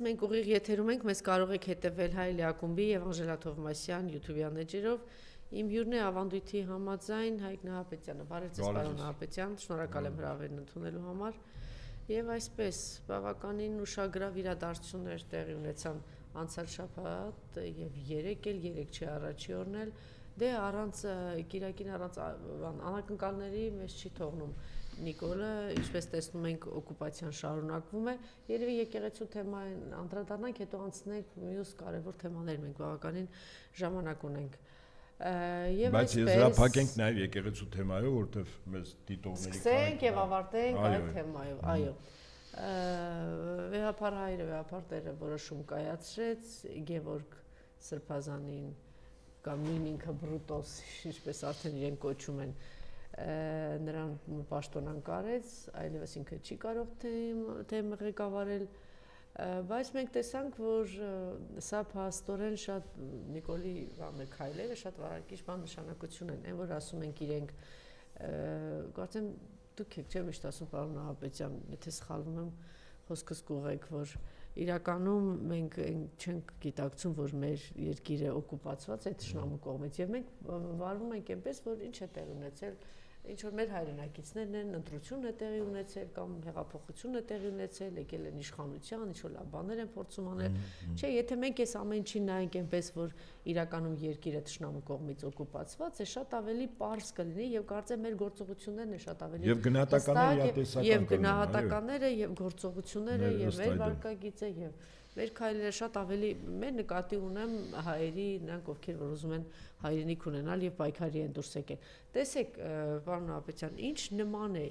Մենք ուղիղ եթերում ենք, մեզ կարող եք հետևել Հայ Լիակումբի եւ Անժելա Թովմասյան YouTube-յան էջերով։ Իմ հյուրն է ավանդույթի համաձայն Հայկ Նահապետյանը։ Բարև ձեզ, պարոն Նահապետյան, շնորհակալ եմ հրավերն ընդունելու համար։ Եվ այսպես, բավականին ուշագրավ իրադարձություններ տեղի ունեցան անցյալ շաբաթ եւ 3 չի առաջի օրն էլ, դե առանց Կիրակին առանց անակնկալների մեզ չի թողնում Նիկոլը, ինչպես տեսնում ենք, օկուպացիան շարունակվում է։ Երևի եկեղեցու թեմային անդրադառնանք, հետո անցնենք մյուս կարևոր թեմաներ, մենք բավականին ժամանակ ունենք։ Եվ բայց եզրափակենք նաև եկեղեցու թեմայով, որովհետև մեզ դիտողների սկսենք եւ ավարտենք այդ թեմայով, այո։ Վեհապար հայրը, վեհապար տերը որոշում կայացրեց Գևորգ Սրբազանին կամ նույն ինքը Բրուտոս, ինչպես արդեն իրեն կոչում են, նրան պաշտոնանկարեց, այլևս ինքը չի կարող թեմ ղեկավարել, բայց մենք տեսանք, որ սա փաստորեն շատ Նիկոլի քայլերը շատ վարակիչ նշանակություն են, որ ասում ենք իրենք, կարծեմ դուք եք չէ՞ միշտ ասում պարոն Նահապետյան, եթե սխալվում եմ, խոսքս կուղեք, որ իրականում մենք չենք գիտակցում, որ մեր երկիրը օկուպացված է թշնամու կողմից եւ մենք վարվում ենք այնպես, որ ինչ է տեղ ունեցել, ինչ որ մեր հայրենակիցներն են, ընտրություն է տեղի ունեցել կամ հեղափոխություն է տեղի ունեցել, եկել են իշխանության, ինչ որ լավ բաներ են փորձում անել, չէ, եթե մենք այս ամեն ինչին նայենք այնպես, որ իրականում երկիրը թշնամու կողմից օկուպացված է, շատ ավելի պարզ կլինի եւ կարծեմ մեր գործողություններն է շատ ավելի եւ գնահատականները եւ գնահատականները եւ գործողությունները եւ մեր վարկագիծը եւ մեր քայլերը շատ ավելի մեր նկատի ունեմ հայերի, նրանք ովքեր որ ուզում են հայրենիք ունենալ եւ պայքարի են դուրս եկել։ Տեսեք, պարոն Նահապետյան, ինչ նման է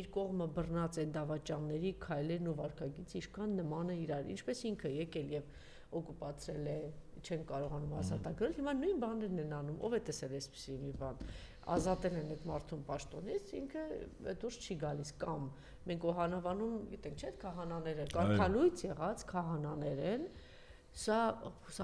իր կողմը բռնած այն դավաճանների քայլերն ու վարկագիծը, ինչքան նման է իրար, ինչպես ինքը եկել եւ օկուպացրել է, չեն կարողանում ազատագրել, հիմա նույն բաներն են անում, ով է տեսել այսպիսի մի բան, ազատել են այդ մարդուն պաշտոնից, ինքը դուրս չի գալիս կամ մենք օհանավանում, գիտենք չէ՞, քահանաները, կարգալույց եղած քահանաներ են, սա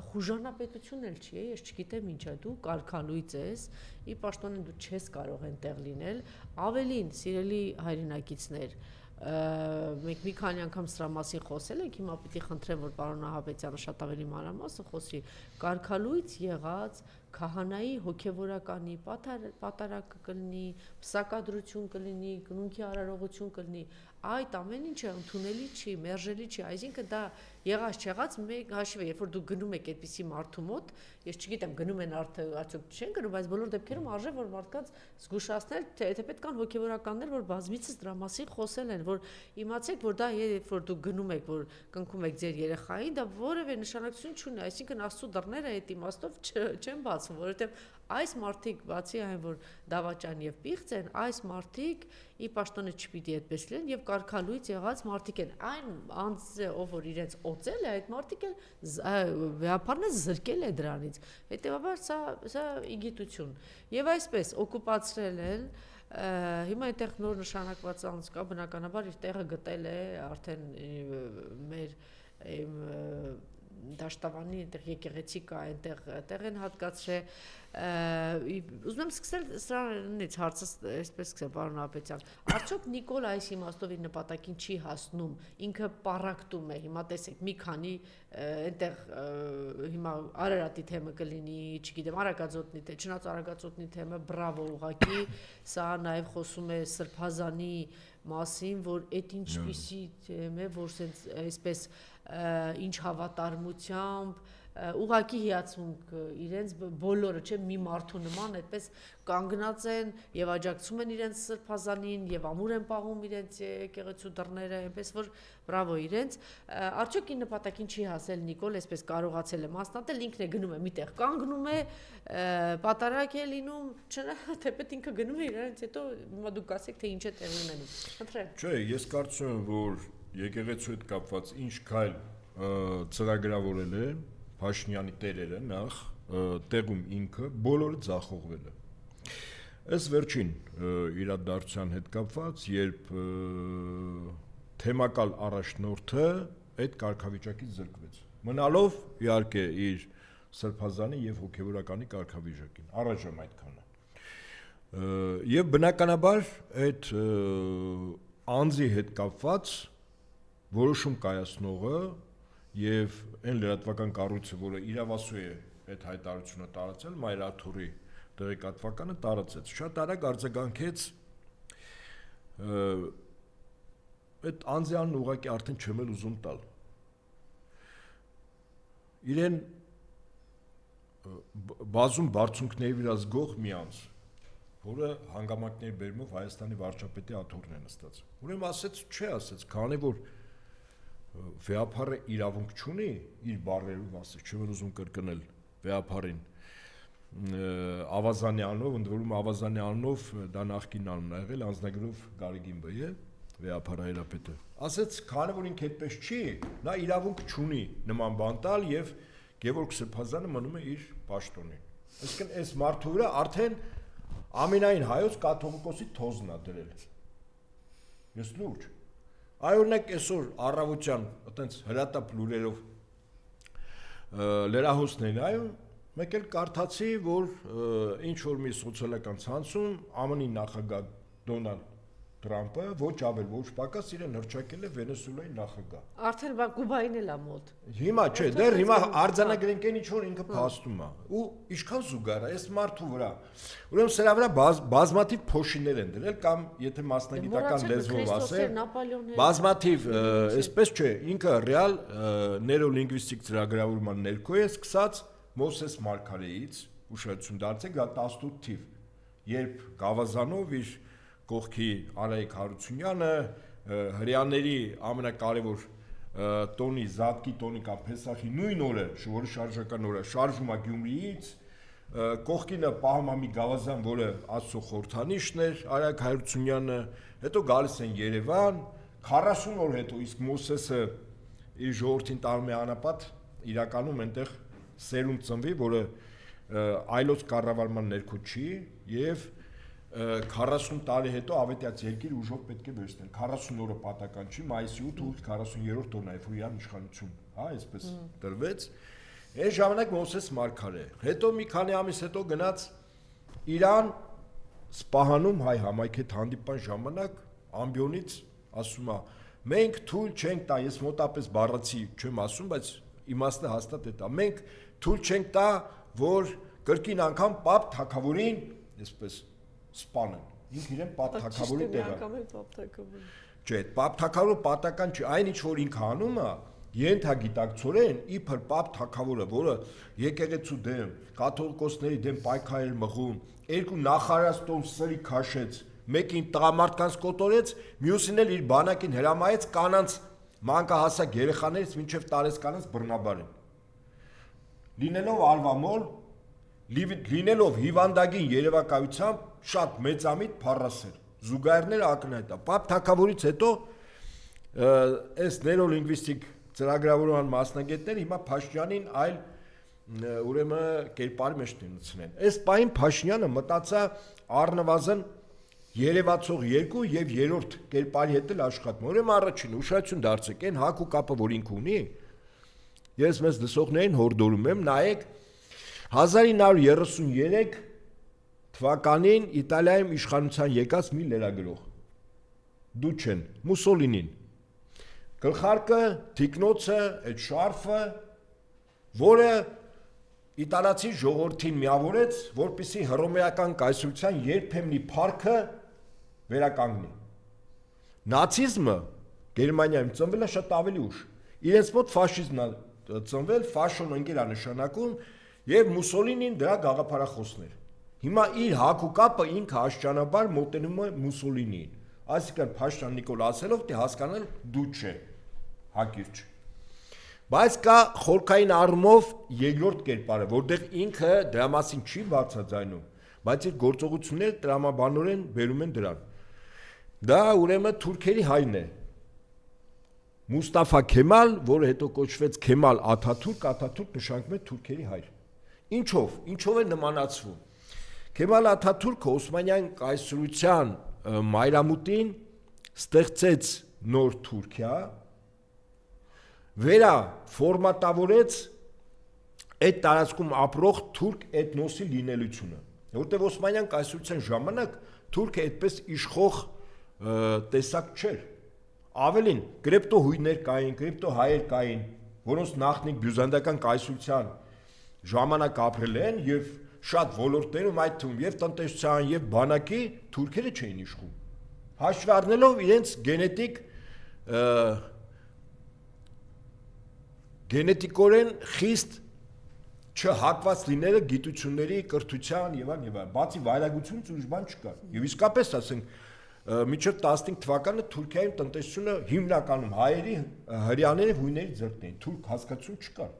խուժանապետություն էլ չի, ես չգիտեմ ինչ է, դու կարգալույց ես, ի պաշտոնեն դու չես կարող այնտեղ լինել, ավելին, սիրելի հայրենակիցներ, մենք մի քանի անգամ սրա մասին խոսել ենք, հիմա պիտի խնդրեմ, որ պարոն Նահապետյանը շատ ավելի մանրամասն խոսի, կարգալույց եղած քահանայի հոգևորականի պատարակը կլինի, պսակադրություն կլինի, կնունքի արարողություն կլինի, այդ ամեն ինչը ընդունելի չի, մերժելի չի, այսինքն դա եղած չեղած մեկ հաշիվ է, երբ որ դու գնում եք այդպիսի մարդու մոտ, ես չգիտեմ գնում են արդյոք չեն գնում, բայց բոլոր դեպքերում արժե որ մարդկանց զգուշացնել, թե պետք կան հոգևորականներ, որ բազմիցս դրա մասին խոսել են, որ իմացեք, որ դա երբ որ դու գնում եք, որ կնքում եք ձեր երեխային, դա որևէ նշանակություն չունի, այսինքն Աստծո դռները այդ իմաստով չեն բացվում, որովհետև այս մարդիկ բացի այն որ դավաճան եւ պիղծ են, այս մարդիկ ի պաշտոնը չպիտի այդպես լինեն եւ կարգալույց եղած մարդիկ են, այն անձը ով որ իրենց օծել է, այդ մարդիկ էլ վեհապարն է զրկել է դրանից, հետեւաբար սա իգիտություն եւ այսպես օկուպացրել են հիմա այնտեղ նոր նշանակված անձ կա, բնականաբար իր տեղը գտել է արդեն մեր դաշտավանի այնտեղ եկեղեցի կա, այնտեղ տեղ են հատկացրել, ուզում եմ սկսել սրանից հարցը այսպես սկսել, պարոն Նահապետյան, արդյոք Նիկոլ այս իմաստով իր նպատակին չի հասնում, ինքը պառակտում է, հիմա տեսեք, մի քանի այնտեղ հիմա Արարատի թեմը կլինի, չգիտեմ, Արագածոտնի, չնայած Արագածոտնի թեմը բրավո ուղղակի, սա նաև խոսում է Սրբազանի մասին, որ այդ ինչպիսի թեմ է, որ այսպես ինչ հավատարմությամբ ուղղակի հիացմունք իրենց բոլորը չէ մի մարդու նման այդպես կանգնած են եւ աջակցում են իրենց Սրբազանին եւ ամուր են պահում իրենց եկեղեցու դռները այնպես որ բրավո իրենց արդյոք ի նպատակին չի հասել Նիկոլ այսպես կարողացել է մասնատել ինքն է գնում է միտեղ կանգնում է պատարակ է լինում չնայած թեպետ ինքը գնում է իրենց հետո հիմա դուք ասեք թե ինչ է տեղի ունենում խնդրեմ չէ ես կարծում եմ որ եկեղեցու հետ կապված ինչ քայլ ծրագրավորել է Փաշինյանի տերերը նախ տեղում ինքը բոլորը ձախողվել է Այս վերջին իրադարձության հետ կապված երբ թեմակալ առաջնորդը այդ կարգավիճակից զրկվեց մնալով իհարկե իր Սրբազանի եւ հոգեվորականի կարգավիճակին առայժմ այդքանը եւ բնականաբար այդ անձի հետ կապված որոշում կայացնողը եւ այն լրատվական կառույցը, որը իրավասու է այդ հայտարարությունը տարածել, Մայրաթուրի տեղեկատվականը տարածեց, շատ արագ արձագանքեց այդ անձյանն ուղղակի արդեն չեմ էլ ուզում տալ։ Իրեն բազում բարձունքների վրա զգող մի անձ, որը հանգամանքների բերումով Հայաստանի վարչապետի աթոռն է նստած։ Ուրեմն ասեց, չէ, ասեց, քանի որ վեհապարը իրավունք չունի իր բառերով ասեց, չեմ ուզում կրկնել վեհապարին Ավազանյանով, ընդ որում Ավազանյանով դա նախկին անունն ա եղել, անձնագրով Գարեգին Բ. Վեհապար հայրապետը։ Ասեց, քանի որ ինքը այդպես չի, նա իրավունք չունի նման բան տալ եւ Գևորգ Սրբազանը մնում է իր պաշտոնին։ Այսինքն այս մարդու վրա արդեն ամենայն հայոց կաթողիկոսի թոզն ա դրել։ Ես լուրջ։ Այ օրինակ այսօր առավոտյան այտենց հրատապ լուրերով լրահոսներին այո, մեկ էլ կարդացի, որ ինչ որ մի սոցիալական ցանցում ԱՄՆ-ի նախագահ Դոնալդ Թրամփը ոչ ավել ոչ պակաս իրեն հռչակել է Վենեսուելայի նախագահ։ Արդեն Կուբային էլ է մոտ։ Հիմա չէ, դեռ հիմա արձանագրենք այն ինչ որ ինքը փաստում է։ Ու ինչքան զուգահեռ է այս մարդու վրա։ Ուրեմն սրա վրա բազմաթիվ փոշիներ են դրել կամ եթե մասնագիտական լեզվով ասել, բազմաթիվ, այսպես չէ, ինքը ռեալ նեյրոլինգվիստիկ ծրագրավորման ներքո է սկսած Մովսես Մարգարեից, ուշադրություն դարձեք, դա 18 թիվ, երբ Գավազանով իր կողքի Արայիկ Հարությունյանը հрьяաների ամենակարևոր տոնի, Զատկի տոնի կամ Փեսախի նույն օրը, որը շարժական օրը, շարժում է Գյումրիից, կողքինը պահում է մի Գավազան, որը Աստծո խորհրդանիշն էր, Արայիկ Հարությունյանը, հետո գալիս են Երևան, 40 օր հետո իսկ Մովսեսը իր ժողովրդին տանում է անապատ, իրականում այնտեղ սերունդ ծնվի, որը այլոց կառավարման ներքո չի եւ 40 տարի հետո ավետյաց երկիր ուժով պետք է վերցնել։ 40 օրը պատական չի, մայիսի 8 ու 40-րդ օրն է, երբ Իրան իշխանություն, հա, այսպես տրվեց։ Այն ժամանակ Մովսես Մարգարե։ Հետո մի քանի ամիս հետո գնաց Իրան, Սպահանում հայ համայնքի հետ հանդիպան ժամանակ ամբիոնից ասում է. մենք թույլ չենք տա, ես մոտապես բառացի չեմ ասում, բայց իմաստը հաստատ է դա։ Մենք թույլ չենք տա, որ կրկին անգամ Պապ Թագավորին, այսպես սպանեն։ Ինքը իրեն Պապ Թագավորի տեղը։ Չէ, Պապ Թագավորը պատական չի, այն ինչ որ ինքը անում է, ենթագիտակցորեն իբր Պապ Թագավորը, որը եկեղեցու դեմ, կաթողիկոսների դեմ պայքար էր մղում, երկու նախարարստոն սրի քաշեց, մեկին տղամարդկանց կոտորեց, մյուսին էլ իր բանակին հրամայեց կանանց մանկահասակ երեխաներից մինչև տարեսկանանց բռնաբարեն։ Լինելով արվամոլ, լինելով հիվանդագին երևակայությամբ շատ մեծամիտ փառասեր, զուգահեռները ակնհայտ է։ Պապ Թագավորից հետո այս նեյրոլինգվիստիկ ծրագրավորման մասնագետները հիմա Փաշինյանին այլ ուրեմն կերպարի մեջ դնեցնեն։ Այս պահին Փաշինյանը մտածա առնվազն երևացող 2 եւ 3-րդ կերպարի հետ էլ աշխատում։ Ուրեմն առաջին ուշադրություն դարձեք, այն հակ ու կապը, որ ինքը ունի, ես մեզ լսողներին հորդորում եմ, նայեք 1933 թվականին Իտալիայում իշխանության եկած մի լրագրող Դուչեն, Մուսոլինին, գլխարկը, թիկնոցը, այդ շարֆը, որը իտալացի ժողովրդին միավորեց, որպեսզի հռոմեական կայսրության երբեմնի փառքը վերականգնի։ Նացիզմը Գերմանիայում ծնվել է շատ ավելի ուշ։ Իրենց մոտ ֆաշիզմն է ծնվել, ֆաշոն ընկեր է նշանակում եւ Մուսոլինին դրա գաղափարախոսն էր։ Հիմա իր հակ ու կապը ինքը աշճանաբար մոտենում է Մուսոլինիին։ Այսինքն Փաշինյան Նիկոլ ասելով թե հասկանալ դու չէ, հակիրճ։ Բայց կա խորքային առումով երկրորդ կերպարը, որտեղ ինքը դրա մասին չի բացաձայնում, բայց իր գործողությունները տրամաբանորեն բերում են դրան։ Դա ուրեմն թուրքերի հայրն է։ Մուստաֆա Քեմալ, որը հետո կոչվեց Քեմալ Աթաթուրք, Աթաթուրք նշանակում է թուրքերի հայր։ Ինչով է նմանացվում։ Քեմալ Աթաթուրքը Օսմանյան կայսրության մայրամուտին ստեղծեց նոր Թուրքիա, վերա ֆորմատավորեց այդ տարածքում ապրող թուրք էթնոսի լինելությունը, որտեղ Օսմանյան կայսրության ժամանակ թուրքը այդպես իշխող տեսակ չէր։ Ավելին, կրեպտո հույներ կային, կրեպտո հայեր կային, որոնց նախնիկ բյուզանդական կայսրության ժամանակ ապրել են եւ շատ ոլորտներում այդ թվում եւ տնտեսության եւ բանակի թուրքերը չէին իշխում։ Հաշվի առնելով իրենց գենետիկորեն խիստ չհակված լինելը գիտությունների, կրթության եւ այլն, բացի վայրագությունից ուրիշ բան չկար։ Եվ իսկապես ասենք մինչև 15 թվականը Թուրքիայում տնտեսությունը հիմնականում հայերի, հրեաների, հույների ձեռքն էին, թուրք հասկացություն չկար։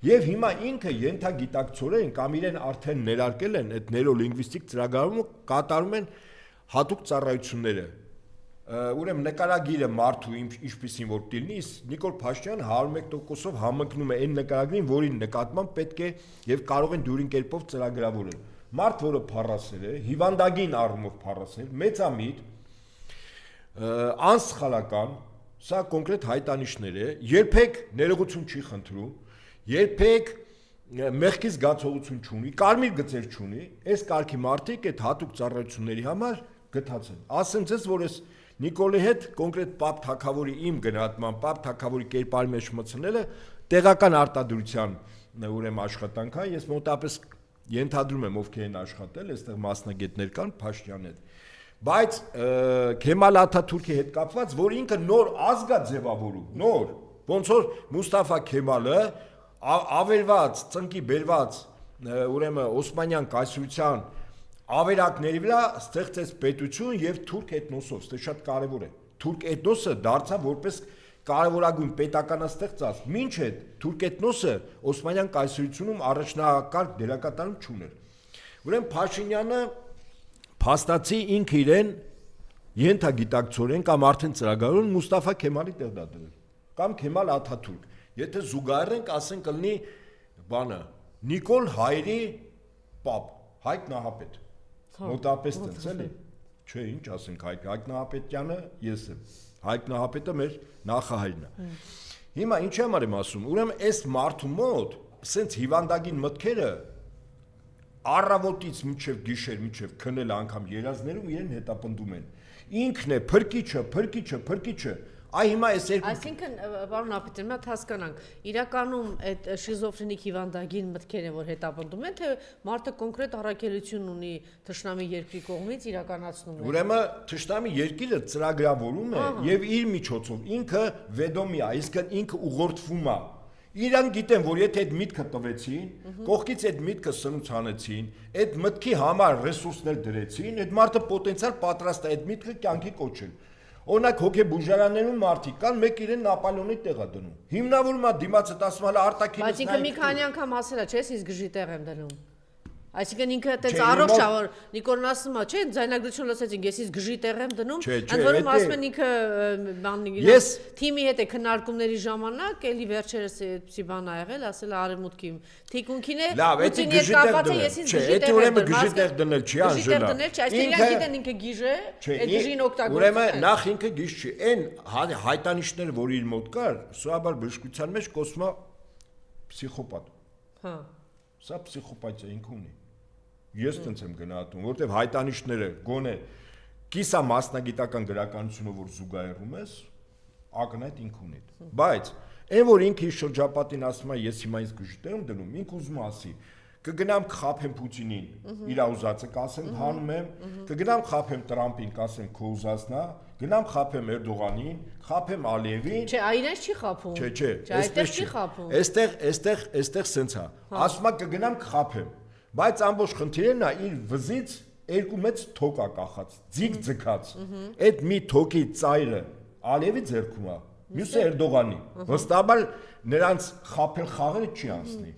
Եվ հիմա ինքը ենթագիտակցորեն կամ իրեն արդեն ներարկել են այդ նեյրոլինգվիստիկ ծրագրարումը կատարում են հատուկ ծառայությունները։ Ուրեմն նկարագիրը մարդու ինչպիսին որ լինի, Նիկոլ Փաշինյանը 101%-ով համընկնում է այն նկարագրին, որի նկատմամբ պետք է եւ կարող են դյուրին կերպով ծրագրավորել։ Մարդ, որը փառասեր է, հիվանդագին առումով փառասեր, մեծամիտ, անսխալական, սա կոնկրետ հայտանիշներ է, երբեք ներողություն չի խնդրում, երբեք մեղքի զգացողություն չունի, կարմիր գծեր չունի, այս կարգի մարդիկ այդ հատուկ ծառայությունների համար գտած են։ Ասեմ ձեզ, որ այս Նիկոլի հետ կոնկրետ Պապ Թագավորի իմ գնահատման Պապ Թագավորի կերպարի մեջ մտցնելը տեղական արտադրության ուրեմն աշխատանք է, ես մոտավորապես ենթադրում եմ ովքեր են աշխատել, այստեղ մասնագետներ կան Փաշինյանի հետ։ Բայց Քեմալ Աթաթուրքի հետ կապված, որ ինքը նոր ազգ է ձևավորում, նոր, ոնց որ Մուստաֆա Քեմալը ավերված, ծնկի բերված ուրեմն Օսմանյան կայսրության ավերակների վրա ստեղծեց պետություն եւ թուրք էթնոսով, դա շատ կարեւոր է։ Թուրք էթնոսը դարձավ որպես կարևորագույն պետականաստեղծած, մինչ այդ թուրք էթնոսը Օսմանյան կայսրությունում առաջնակարգ դերակատարում չուներ։ Ուրեմն Փաշինյանը փաստացի ինքը իրեն ենթագիտակցորեն կամ արդեն ծրագրավորեն Մուստաֆա Քեմալի տեղ դադրել, կամ Քեմալ Աթաթուրք։ Եթե զուգահեռենք, ասենք կլինի բանը Նիկոլ հայրի պապ, Հայկ Նահապետ։ Մոտապես տենց էլի։ Չէ, ինչ ասենք Հայկ Նահապետյանը ես եմ։ Հայկ Նահապետը մեր նախահայրն է։ Հիմա ինչ եմ ասում, ուրեմն այս մարդու մոտ սենց հիվանդագին մտքերը առավոտից մինչև գիշեր, մինչև քնել անգամ երազներում իրեն հետապնդում են։ Ինքն է փրկիչը, այ հիմա այս երկու Այսինքն, պարոն Ապետյան, մենք հասկանանք, իրականում այդ շիզոֆրենիկ հիվանդագին մտքերը, որ հետապնդում են, թե մարդը կոնկրետ առաքելություն ունի թշնամի երկրի կողմից իրականացնում է։ Ուրեմն թշնամի երկիրը ծրագրավորում է եւ իր միջոցով ինքը վեդոմի է, իսկ ինքը ուղղորդվում է։ Իրան գիտեն, որ եթե այդ միտքը տվեցին, կողքից այդ միտքը սնունց հանեցին, այդ մտքի համար ռեսուրսներ դրեցին, այդ մարդը պոտենցիալ պատրաստ է այդ միտքը կյանքի կոչել։ Օրինակ հոգեբուժարաններում մարդիկ կան, մեկ իրեն Նապոլեոնի տեղ է դնում։ Հիմնավորում է դիմացը ասում է արտաքինից։ Բայց ինքը մի քանի անգամ ասել է, չէ՞, ես գժի տեղ եմ դնում։ Այսինքն ինքը այդպես առողջ է, որ Նիկոլն ասում է, չէ՞, ձայնագրություն լսեցինք, ես իսկ գժի տեղ եմ դնում, ընդ որում ասում են ինքը թիմի հետ է քննարկումների ժամանակ, էլի վերջերս այդպիսի բան ա եղել, ասել է արևմուտքի թիկունքին է, Պուտինի հետ կապված է, ես իսկ գժի տեղ եմ դնում։ Գժի տեղ դնել չի անժելա։ Այսինքն գիտեն ինքը գիժ է, այդ գժին օգտագործում է։ Ուրեմն նախ ինքը գիժ չի, այն հայտանիշները, որ իր մոտ կար, սովորաբար բժշկության մեջ կոչվում է պսիխոպատ։ Հա։ Սա պսիխոպաթիա ինքը ունի։ Ես տենց եմ գնահատում, որտեվ հայտանիշները գոնե կիսա մասնագիտական գրականությունը, որ զուգահեռում ես, ակնհայտ ինքը ունի։ Բայց այն որ ինքը իր շրջապատին ասում է, ես հիմա ինձ գժի եմ դնում, ինքը ուզում ասի, կգնամ կխաբեմ Պուտինին, իր ուզածը կասեմ, հանում եմ, կգնամ կխաբեմ Տրամպին, կասեմ քո ուզածն է, գնամ խաբեմ Էրդողանին, խաբեմ Ալիևին։ Չէ, այնպես չի խաբում։ Չէ, այստեղ չի խաբում։ Այստեղ սենց է։ Ասում է կգնամ կխաբեմ։ Բայց ամբողջ խնդիրն է իր վզից երկու մեծ թոկ է կախած, ձիգ ձգած։ Այդ մի թոկի ծայրը Ալիևի ձեռքում է, մյուսը Էրդողանի։ Վստահաբար նրանց խաբել խաղերը չի անցնի։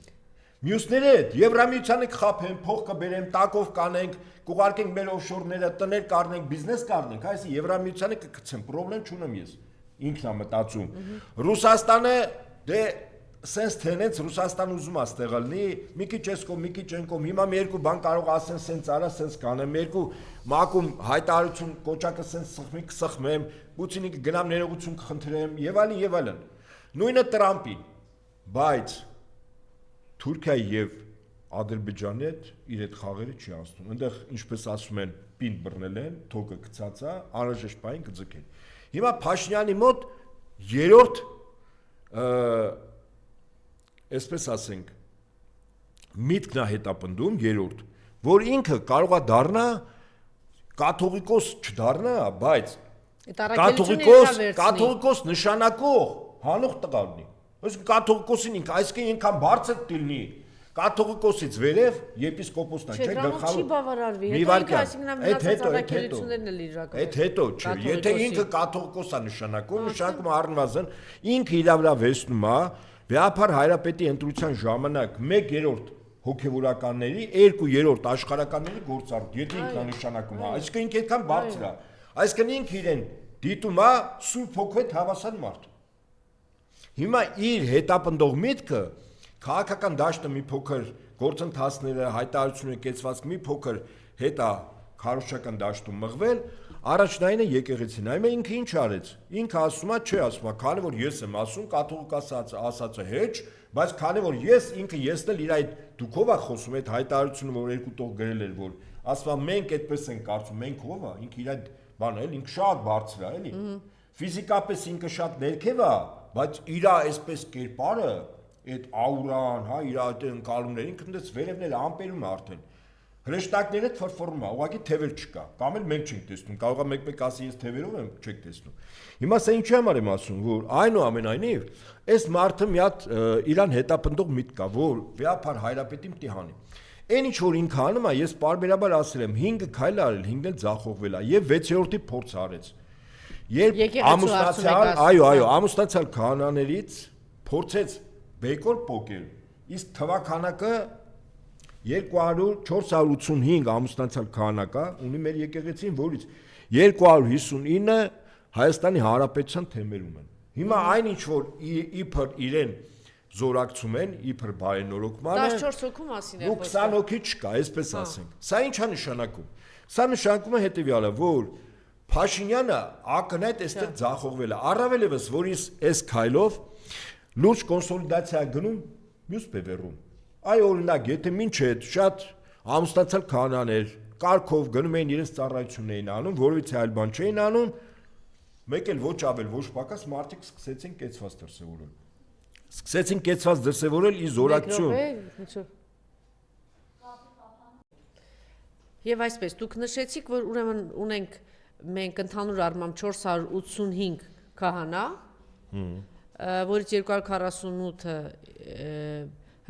Մյուսները այդ Եվրամիությանը կխաբեն, փող կբերեն, տակով կանենք, կուղարկենք մեր օֆշորները, տներ կառնենք, բիզնես կառնենք, այսինքն Եվրամիությանը կգցեն, պրոբլեմ չունեմ ես։ Ինքն է մտածում։ Ռուսաստանը դե սենց թենեց Ռուսաստան ուզում է ստեղալ լինի, մի քիչ էսկո, մի քիչ ենկո, հիմա մի երկու բան կարող ասեն սենց արա, սենց կանեմ, երկու մակում հայտարարություն կոճակը սենց սխմի կսխմեմ, Պուտինի կգնամ ներողություն կխնդրեմ եւ այլն։ Նույնը Տրամպին, բայց Թուրքիայի եւ Ադրբեջանի հետ իր այդ խաղերը չի անցնում։ Այնտեղ ինչպես ասում են, պին բռնել են, թոկը գցած է, անհրաժեշտ բան կձգեն։ Հիմա Փաշինյանի մոտ երրորդ այսպես ասենք, միտքն է հետապնդում երրորդ, որ ինքը կարող է դառնա կաթողիկոս չդառնա, բայց կաթողիկոս նշանակող հանող տղա լինի։ Այսինքն կաթողիկոսին ինքը այսինքն ինքան բարձր դիլնի կաթողիկոսից վերև եպիսկոպոսն է, չէ՞, գլխավոր։ Չի բավարարվի, հետո այսինքն մնացած առաքելություններն էլ իրականացնում։ Այդ հետո չէ, եթե ինքը կաթողիկոս է նշանակում առնվազն ինքը իր վրա վերցնում է վեհապար հայրապետի ընտրության ժամանակ 1/3 հոգևորականների, 2/3 աշխարհականների գործառույթ, եթե ինքն նշանակում է, այսինքն ինքը այդքան բարձր է, այսինքն ինքը իրեն դիտում է Սուրբ Հոգու հետ հավասար մարդ։ Հիմա իր հետապնդող միտքը քաղաքական դաշտը մի փոքր գործընթացները, հայտարարությունները կեցվածք մի փոքր հետա քարոզչական դաշտում մղվել, առաջնայինը եկեղեցին, այմե ինքը ինչ արեց։ Ինքը ասում է, չէ, ասում է, քանի որ ես եմ ասում, կաթողիկ ասածը հեչ, բայց քանի որ ես էլ իր այդ դուքով է խոսում, այդ հայտարարությունը, որ երկու տող գրել էր, որ ասում է, մենք այդպես ենք կարծում, մենք ով է, ինքը իր այդ բանը էլ ինքը շատ բարձր է, էլի։ Ֆիզիկապես ինքը շատ ներքև է, բայց իր այսպես կերպարը այդ աուրան, հա, իր այդ ընկալումները ինքն դες վերևն էլ ամպերում է արդեն։ Հրեշտակները ֆորֆորում է, ուղղակի թևեր չկա, կամ էլ մենք չենք տեսնում, կարող է մեկ-մեկ ասի ես թևերով եմ, չեք տեսնում։ Հիմա սա ինչի համար եմ ասում, որ այնուամենայնիվ այս մարդը մի հատ իրան հետապնդող միտք կա, որ վեհապար հայրապետին պիտի հանի։ Այն ինչ որ ինքը անում է, ես պարբերաբար ասել եմ, 5 քայլ արել, 5-ն էլ ձախողվել է եւ 6-րդի փորձ արեց։ Երբ ամուսնացյալ, այո, ամուսնացյալ քահանաներից փորձեց բեկոր պոկել, իսկ թվականակը 485 ամուսնացյալ քահանա կա, ունի մեր եկեղեցին, որից 259 Հայաստանի Հանրապետության թեմերում են։ Հիմա այն ինչ որ իբր իրեն զորակցում են, իբր բարենորոգմանը 14 հոգու մասին է խոսքը։ 20 հոգի չկա, այսպես ասենք։ Սա ինչ է նշանակում։ Սա նշանակում է հետևյալը, որ Փաշինյանը ակնհայտ այստեղ ձախողվել է։ Առավել եւս, որ այս քայլով լուրջ կոնսոլիդացիա գնում մյուս բևեռում։ Այ օրինակ, եթե մինչեւ շատ ամուսնացյալ քահանաներ կարգով գնում էին իրենց ծառայություններին անում, որովհետեւ այլ բան չէին անում, մեկ էլ ոչ ավել, ոչ պակաս մարդիկ սկսեցին կեցված դրսևորել։ Սկսեցին կեցված դրսևորել ի զորակցություն։ Եվ այսպես դուք նշեցիք, որ ուրեմն ունենք մենք ընդհանուր առմամբ 485 քահանա, որից 248-ը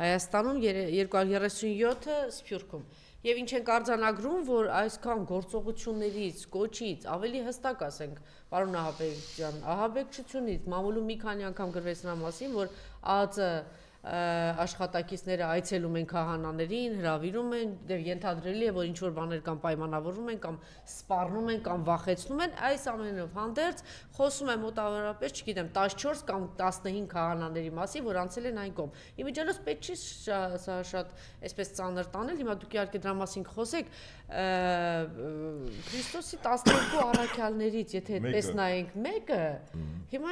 Հայաստանում, 237-ը Սփյուռքում։ Եվ ինչ ենք արձանագրում, որ այսքան գործողություններից, կոչից, ավելի հստակ ասենք, պարոն Ահաբեկ ջան, ահաբեկչությունից մամուլում մի քանի անգամ գրվեց նրա մասին, որ ԱԱԾ աշխատակիցները այցելում են քահանաներին, հրավիրում են, դեռ ենթադրելի է, որ ինչ որ բաներ կամ պայմանավորում են, կամ սպառնում են, կամ վախեցնում են, այս ամենով հանդերձ խոսում եմ մոտավորապես, չգիտեմ, 14 կամ 15 քահանաների մասին, որ անցել են այն կողմ։ Իմիջիալոց պետք չի սա շատ այսպես ծանր տանել, հիմա դուք իհարկե դրա մասին կխոսեք, Քրիստոսի 12 առաքյալներից, եթե այդպես նայենք մեկը, հիմա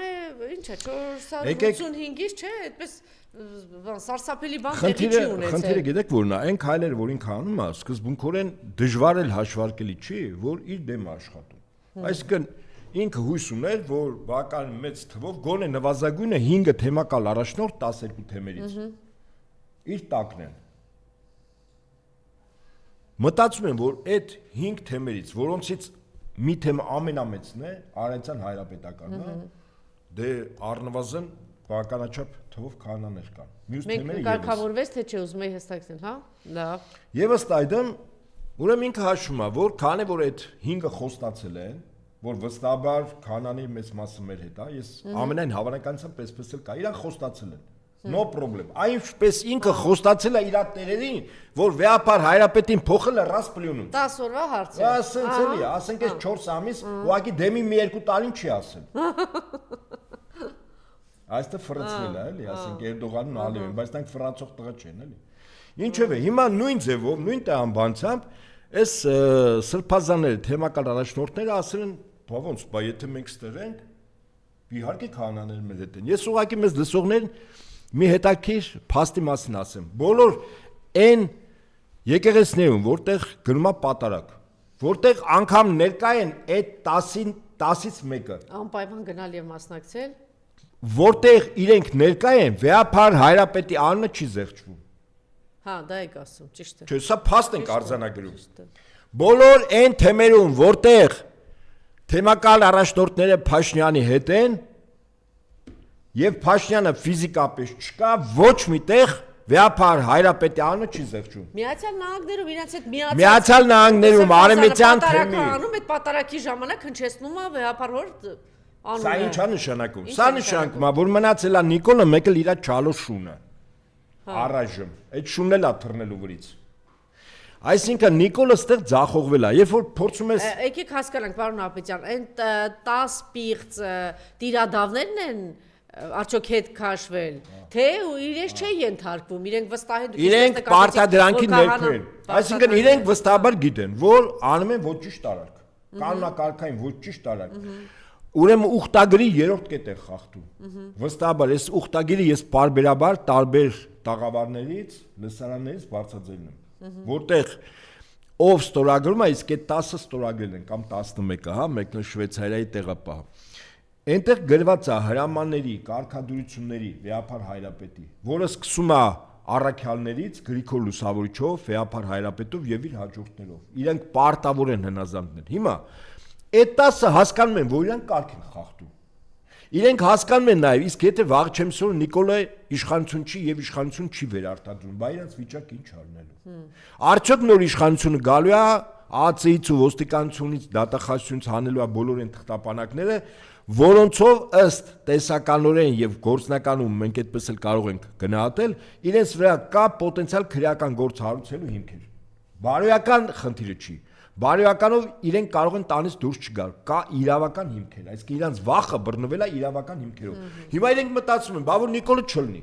ինչ է, 485-ից չէ, այդպես սարսափելի բան տեղի չի ունեցել։ Խնդիրը գիտեք որն է, այն քայլերը, որ ինքը անում է, սկզբունքորեն դժվար էլ հաշվարկելի չի, որ իր դեմ աշխատում։ Այսինքն ինքը հույս ուներ, որ բավական մեծ թվով գոնե նվազագույնը 5 թեմակալ առաջնորդ 12 թեմերից իր տակն են։ Մտածում եմ, որ այդ 5 թեմերից, որոնցից մի թեմը ամենամեծն է, Արենցյան հայրապետականն է, դե առնվազն բավականաչափ թվով քահանաներ կան։ Մյուս թեմերը եւս կարգավորվեց, թե չէ, ուզում եի հստակեցնել, հա։ Լավ։ Եվ ըստ այդմ, ուրեմն ինքը հաշվում է, որ քանի որ այդ 5-ը խոստացել են, որ վստահաբար քահանաների մեծ մասը մեր հետ է, ես ամենայն հավանականությամբ այսպես էլ կա, իրան խոստացել են։ No problem։ Այնպես ինքը խոստացել է իր տերերին, որ վեհապար հայրապետին փոխելը ռաս պլյունում։ 10 օրվա հարց է։ Ասենց էլի, ասենք այս 4 ամիս, ուղղակի դեմի մի երկու տարին չի ասել։ Այստեղ ֆրանսվել է, էլի, ասենք Էրդողանն ու Ալիևին, բայց նրանք ֆրանսող տղա չեն, էլի։ Ինչևէ, հիմա նույն ձևով, նույն տեղամբանությամբ այս սրբազանները, թեմակալ առաջնորդները ասել են, բա ոնց, բա եթե մենք ստեղ ենք, իհարկե քահանաները մեզ հետ են։ Ես ուղղակի մեզ լսողներին մի հետաքրքիր փաստի մասին ասեմ։ Բոլոր այն եկեղեցիներում, որտեղ գնում է պատարակ, որտեղ անգամ ներկա են այդ 10-ից մեկը։ Անպայման գնալ եւ մասնակցել։ որտեղ իրենք ներկա են, վեհապար հայրապետի անունը չի զեղչվում։ Հա, դա եք ասում, ճիշտ է։ Չէ, սա փաստ ենք արձանագրում։ Բոլոր այն թեմերում, որտեղ թեմակալ առաջնորդները Փաշինյանի հետ են, եւ Փաշինյանը ֆիզիկապես չկա, ոչ միտեղ վեհապար հայրապետի անունը չի զեղչում։ Միացյալ Նահանգներում իրենց այդ Միացյալ Նահանգներում արևմտյան թեմի այդ պատարակի ժամանակ հնչեցնում է վեհապար հոր անունը։ Սա ինչ է նշանակում։ Սա նշանակում է, որ մնացել է Նիկոլը մեկը իր չալո շունը։ Առայժմ այդ շունն էլ է թռնելու վրից։ Այսինքն Նիկոլը ստեղ ձախողվել է, երբ որ փորձում ես Եկեք հասկանանք, պարոն Ապետյան, այն 10 պիղծ տիրադավներն են արդյոք հետ քաշվել, թե իրենց չէ ենթարկվում, իրենք վստահ են իրենք պարտադրանքի ներքո են։ Այսինքն իրենք վստահաբար գիտեն, որ անում են ոչ ճիշտ արարք, կանոնակարգային ոչ ճիշտ արարք։ Ուրեմն ուխտագրի երրորդ կետ է խախտում։ Վստահաբար այս ուխտագիրը ես բարբերաբար տարբեր տաղավարներից, լսարաններից բարձրացել եմ, որտեղ ով ստորագրում է, իսկ այդ 10-ը ստորագրել են կամ 11-ը, հա, մեկն Շվեյցարիայի տեղապահ։ Այնտեղ գրված է հրամանների, կարգադրությունների վեհապար հայրապետի, որը սկսում է առաքյալներից Գրիգոր Լուսավորիչով, վեհապար հայրապետով եւ իր հաջորդներով։ Իրենք պարտավոր են հնազանդնել։ Հիմա այդ 10-ը հասկանում են, որ իրանք կարգ են խախտում։ Իրենք հասկանում են նաև, իսկ եթե վաղ չեմ սոր Նիկոլը իշխանություն չի եւ իշխանություն չի վերարտադրում, բա իրանք վիճակը ինչ արնելու։ Արդյոք նոր իշխանությունը գալու է ԱԱՑ-ից ու ոստիկանությունից դատախազությունից հանելու է բոլոր այն թղթապանակները, որոնցով ըստ տեսականորեն եւ գործնականում մենք այդպես էլ կարող ենք գնահատել, իրենց վրա կա պոտենցիալ քրեական գործ հարուցելու հիմքեր։ Բարոյական խնդիրը չի։ Բարոյականով իրենք կարող են տանից դուրս չգալ, կա իրավական հիմքեր, այսինքն իրանց վախը բռնվել է իրավական հիմքերով։ Հիմա իրենք մտածում են, բա որ Նիկոլը չլինի։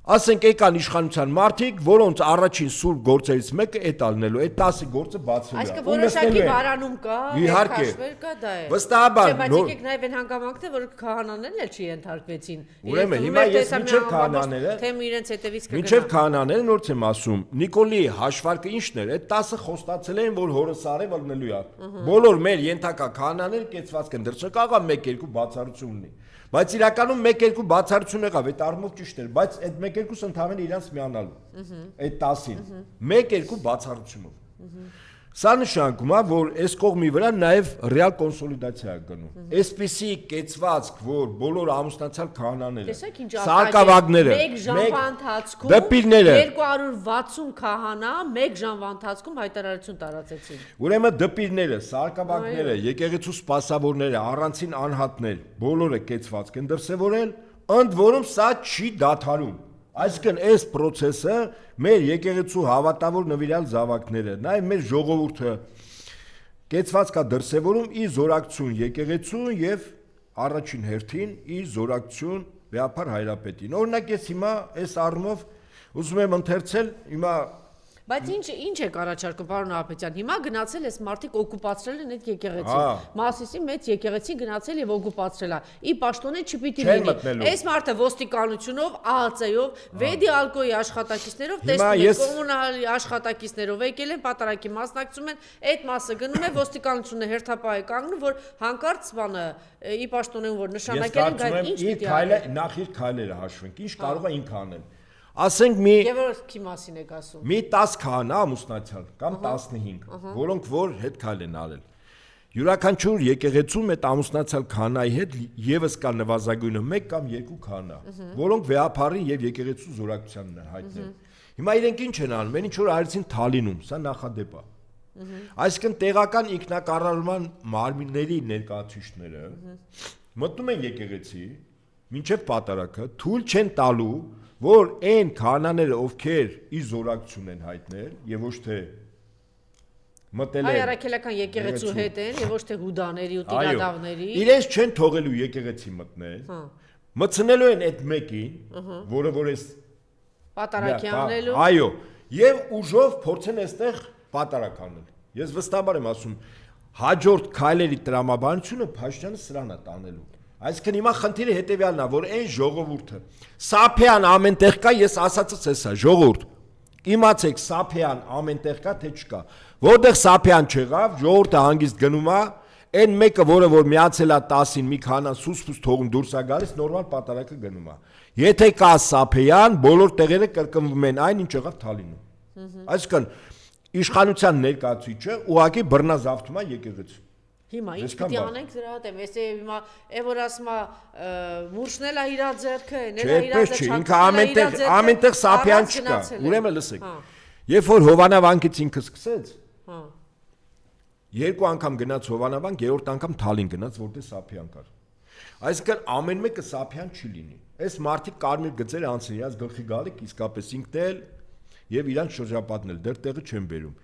Ասենք եկան իշխանության մարդիկ, որոնց առաջին սուրբ գործերից մեկը այդ ալնելու, այդ 10 գործը բացելու է։ Այսինքն որոշակի բարանում կա, իհարկե կա դա է։ Վստահաբար, բայց եկեք նաև այն հանգամանքն է, որ քահանաներն էլ չի ենթարկվեցին։ Ուրեմն հիմա ես միջև քահանաները, թեմ իրենց հետևից կգնա։ Միջև քահանաները նորից եմ ասում, Նիկոլի հաշվարկը ինչն էր, այդ 10-ը խոստացել են, որ հորս արև ալնելու է։ Բոլոր մեր ենթակա քահանաները կեցված կեն, դեռ չկա 1-2 բացառություն ունի։ Բայց իրականում 1-2 բացառություն եղավ, այդ առումով ճիշտ էր, բայց այդ 1-2-ը ընդհանրապես իրանց միանալու։ Այդ 10-ին 1-2 բացառությունով։ Սա նշանակում է, որ այս կողմի վրա նաև ռեալ կոնսոլիդացիա է գնում։ Այսպիսի կեցվածք, որ բոլոր ամուսնացյալ քահանաները, սարկավագները, մեկ ժամվա ընթացքում դպիրները 260 քահանա մեկ ժամվա ընթացքում հայտարարություն տարածեցին։ Ուրեմն դպիրները, սարկավագները, եկեղեցու սպասավորները, առանցին անհատներ, բոլորը կեցվածք են դրսևորել, ընդ որում սա չի դադարում։ Այսինքն այս process-ը մեր եկեղեցու հավատավոր նվիրյալ զավակները, նաև մեր ժողովուրդը կեցված կա դրսևորում իր զորակցություն եկեղեցուն եւ առաջին հերթին իր զորակցություն վեհապար հայրապետին։ Օրինակ ես հիմա այս առումով ուզում եմ ընթերցել հիմա Բայց ինչ է առաջարկում պարոն Ապետյան, հիմա գնացել էս մարդիկ օկուպացրել են այդ եկեղեցին, Մասիսի մեծ եկեղեցին գնացել եւ օկուպացրել է, ի պաշտոնե չպիտի լինի, այս մարդը ոստիկանությունով, ԱԱՑ-ով, Վեդի ալկոյի աշխատակիցներով, տեսնում եք կոմունալի աշխատակիցներով եկել են, պատարակի մասնակցում են, այդ մասը գնում է ոստիկանությունը հերթապահ է կանգնում, որ հանկարծ բանը ի պաշտոնեն որ նշանակել են, գայ ինչ պիտի արի։ Նախ իր քայլերը հաշվենք, ինչ կարող է ինքը անել։ Ասենք Եվ որքի մասին եք ասում։ Մի 10 քահանա ամուսնացյալ կամ 15, որոնք որ հետ քայլ են արել։ Յուրաքանչյուր եկեղեցում այդ ամուսնացյալ քահանայի հետ եւս կա նվազագույնը 1 կամ 2 քահանա, որոնք վեհապարի եւ եկեղեցու զորակցությանն են հայտնել։ Հիմա իրենք ինչ են անում, ինչ որ արեցին Թալինում, սա նախադեպ է։ Այսինքն տեղական ինքնակառավարման մարմինների ներկայացուցիչները մտնում են եկեղեցի, մինչև պատարակը թույլ չեն տալու որ այն քահանաները ովքեր իր զորակցություն են հայտնել եւ ոչ թե մտել են հայարակելական եկեղեցու հետ են եւ ոչ թե հուդաների ու տիրադավների իրենց չեն թողելու եկեղեցի մտնել մտցնելու են այդ մեկին որը որ էս պատարակի անելու այո եւ ուժով փորձեն այստեղ պատարակ անել ես վստահաբար եմ ասում հաջորդ քայլերի տրամաբանությունը Փաշինյանը սրան է տանելու Այսինքն հիմա խնդիրը հետեւյալն է, որ այն ժողովուրդը Սափյան ամենտեղ կա, ես ասածս էսա, ժողովուրդ։ Իմացեք, Սափյան ամենտեղ կա, թե չկա։ Որտեղ Սափյան չեղավ, ժողովուրդը հանգիստ գնում է, Այն մեկը, որը որ միացել է 10-ին մի քանա սուս-փուս թողում դուրս է գալիս, նորմալ պատարակը գնում է։ Եթե կա Սափեյան, բոլոր տեղերը կրկնվում են այն, ինչ եղավ Թալինում։ Այսինքն իշխանության ներկայացուցիչը ուղղակի բռնազավթում է եկեղեցին։ Հիմա ինչ պիտի անենք դրա դեմ, ես հիմա որ ասում է մուրշնել է իր ձեռքը, նել է իր ձեռքը, ինքը ամենտեղ Սափյան չկա։ Ուրեմն լսեք։ Երբ որ Հովանավանքից ինքը սկսեց, երկու անգամ գնաց Հովանավանք, երրորդ անգամ Թալին գնաց, որտեղ Սափյան կար։ Այսինքն ամեն մեկը Սափյան չի լինի։ Այս մարդիկ կարմիր գծեր անցել, իրաց գլխի գալիք իսկապես ինքն էլ եւ իրանց շրջապատն էլ դեռ տեղը չեն բերում։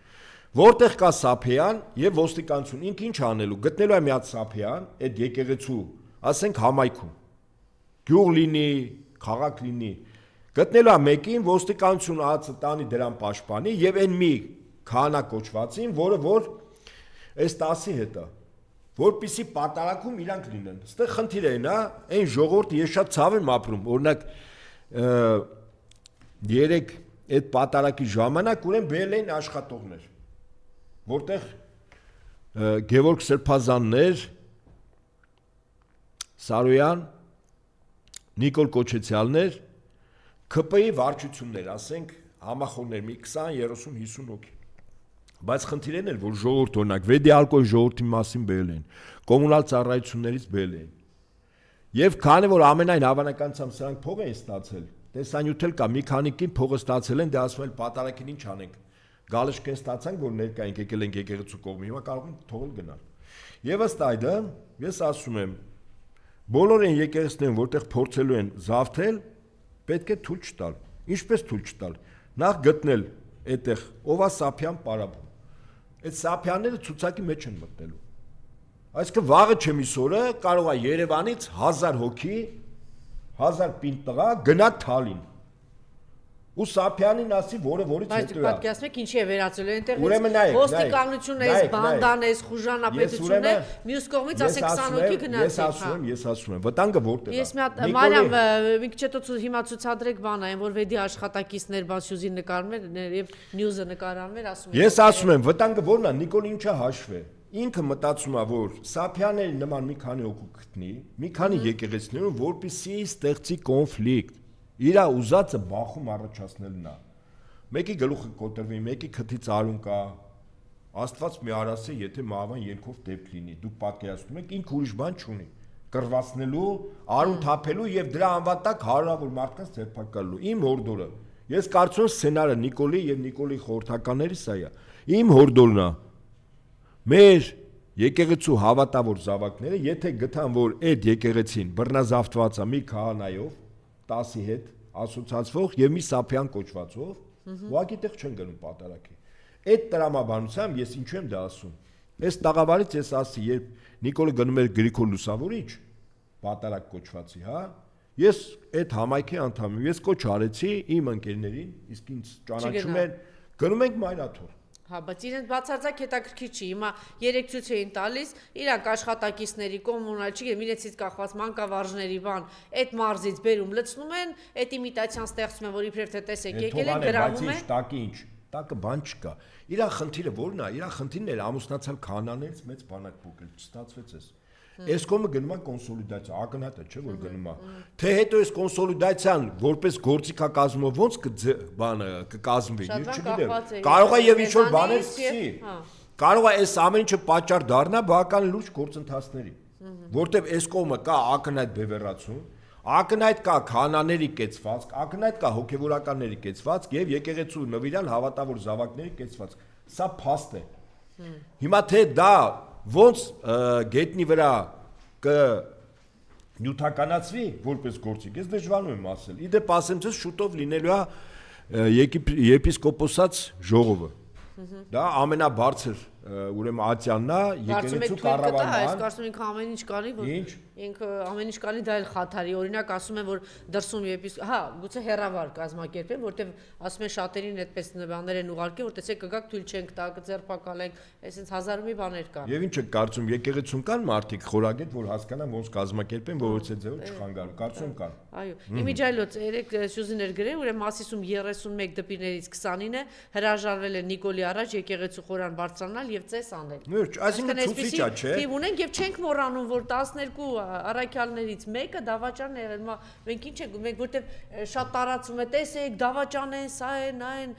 Որտեղ կա Սափյան եւ ոստիկանություն, ինքը ինչ անելու, գտնելու է մի հատ Սափյան, այդ եկեղեցու, ասենք համայնքում։ Գյուղ լինի, քաղաք լինի, գտնելու է մեկին, ոստիկանությունը ածը տանի դրան պաշտպանի եւ այն մի քահանա կոչվածին, որը որ այս 10-ի հետ է, որպեսի պատարակում իրանք լինեն։ Այստեղ խնդիրը այն է, այն ժողովուրդը ես շատ ցավ եմ ապրում, օրինակ երեք այդ պատարակի ժամանակ ուրեմն բերել էին աշխատողներ, որտեղ Գևորգ Սրբազաններ, Սարոյան, Նիկոլ Կոչեցյալներ, ԿՊ-ի վարչություններ, ասենք համախոհներ մի 20-30-50 հոգի։ Բայց խնդիրն էր, որ ժողովուրդ օրինակ Վեդիալկոյի ժողովրդի մասին բերել են, կոմունալ ծառայություններից բերել են։ Եվ քանի որ ամենայն հավանականությամբ սրանք փող են ստացել, տեսանյութ էլ կա, մի քանիկին փողը ստացել են, դե ասում են պատարակին ինչ անենք։ Գալշկեն ստացանք, որ ներկա ենք եկել ենք եկեղեցու կողմի, հիմա կարող են թողել գնալ։ Եվ ըստ այդը, ես ասում եմ, բոլոր այն եկեղեցիներն, որտեղ փորձելու են զավթել, պետք է թույլ չտալ։ Ինչպես թույլ չտալ։ Նախ գտնել այդտեղ ով է Սափյան պարապ։ Այդ Սափյանները ցուցակի մեջ են մտնելու։ Այսինքն վաղը չեմիսորը կարող է Երևանից 1000 հոգի, 1000 պինդ տղա գնա Թալին։ Ու Սափյանին ասի, որը որից հետո է։ Բայց պատկերացնում եք ինչի է վերածելու այնտեղից ոստիկանությունը, այս բանդան, այս խուժանապետությունը, մյուս կողմից ասենք 20 հոգի գնացին։ Ես ասում եմ, վտանգը որտեղ է։ Ես մի հատ Մարիամ մի քիչ հետո հիմա ցուցադրեք բան այն, որ Վեդի աշխատակիցներ Բասյուզի նկարներ եւ նյուզը նկարաններ ասում են։ Ես ասում եմ, վտանգը որն է, Նիկոլ ինչա հաշվե։ Ինքը մտածում է, որ Սափյանների նման մի քանի հոգու գտնի, մի քանի եկեղեցիներում, որպեսզի ստեղծի կոնֆլիկտ։ Իրա ուզածը բախում առաջացնելն է։ Մեկի գլուխը կոտրվի, մեկի քթից արուն կա։ Աստված մի արասի, եթե մահվան ելքով դեպք լինի, դուք պատկերացնում եք, ինքը ուրիշ բան չունի։ Կռվածնելու, արուն թափելու եւ դրա անվատակ հարյուրավոր մարդկանց ձերբակալելու։ Իմ հորդորը։ Ես կարծում եմ սցենարը Նիկոլի եւ Նիկոլի խորհրդականների սա է։ Իմ հորդորն է։ Մեր եկեղեցու հավատավոր զավակները, եթե գտան, որ այդ եկեղեցին բռնազավթված է մի քահանայով 10-ի հետ ասոցացվող եւ մի Սափյան կոչվածով, ուղղակի տեղ չեն գնում պատարակի։ Այդ տրամաբանությամբ ես ինչու եմ դա ասում։ Այս տաղավարից ես ասի, երբ Նիկոլը գնում էր Գրիգոր Լուսավորիչ պատարակ կոչվածի, հա, ես այդ համայնքի անդամ եմ, ես կոչ արեցի իմ ընկերներին, իսկ ինձ ճանաչում են, գնում ենք Մայրաթոր։ Հա, բայց իրեն բացարձակ հետաքրքիր չի։ Հիմա 3 ցույց էին տալիս, իրանք աշխատակիցների կոմունալ չի, իրենցից կախված մանկավարժների բան, այդ մարզից բերում լցնում են, այդ իմիտացիան ստեղծում են, որ իբրև թե տեսեք, եկել են գրավում են։ Տակի ինչ, տակը բան չկա։ Իրա խնդիրը ո՞րն է։ Իրա խնդիրն էր ամուսնացալ քահանաներից մեծ բանակ փոկել, չստացվեց էս։ Այս կողմը գնում է կոնսոլիդացիա, ակնհայտ է, չէ՞ որ գնում է։ Թե հետո այս կոնսոլիդացիան որպես գործիքակազմով ոնց բանը կկազմվի, ես չգիտեմ։ Կարող է եւ ինչ-որ բաներ սկսի։ Կարող է այս ամեն ինչը պատճառ դառնա բավական լուրջ գործընթացների, որտեւ այս կողմը կա ակնհայտ բևեռացում, ակնհայտ կա քահանաների կեցվածք, ակնհայտ կա հոգեվորականների կեցվածք եւ եկեղեցու նվիրյալ հավատավոր զավակների կեցվածք։ Սա փաստ է։ Հիմա թե դա ոնց գետնի վրա նյութականացվի որպես գործիք, ես դժվարում եմ ասել։ Իդեպ ասեմ ձեզ շուտով լինելու է եպիսկոպոսած ժողովը։ Դա ամենաբարձր ուրեմն ատյանն է եկեղեցու կառավարման։ Այս կարծում եք ամեն ինչ կանի որ։ Ինչ ինքը ամեն ինչ կարելի դա էլ խաթարի, օրինակ ասում են, որ դրսում եպիսկոպոս, գուցե հերավար կազմակերպեն, որտեվ ասում են շատերին այդպես բաներ են ուղարկել, որ տեսեք կգաք թույլ չենք տա, կձերբակալենք, այսինքն հազար մի բաներ կա։ Եվ ինչ եք կարծում, եկեղեցում կան մարդիկ խորագետ, որ հասկանան ոնց կազմակերպեն, որից է ձևով չխանգարում, կարծում կան։ Այո, իմիջայլոց երեք Սյուզիներ գրել, ուրեմն Մասիսում 31 դպիներից 29-ը հրաժարվել են Նիկոլի առաջ եկեղեցու խորան բարձրանալ եւ ծես անել։ Նույն, այսինքն ցուցիչ է, չէ՞։ Թիվ ունենք եւ չենք մոռանում, որ 12 առաքյալներից մեկը դավաճանն է եղել, մենք ինչ ենք, մենք որտեվ շատ տարածում է, տեսեք, դավաճան են, սա են, այն,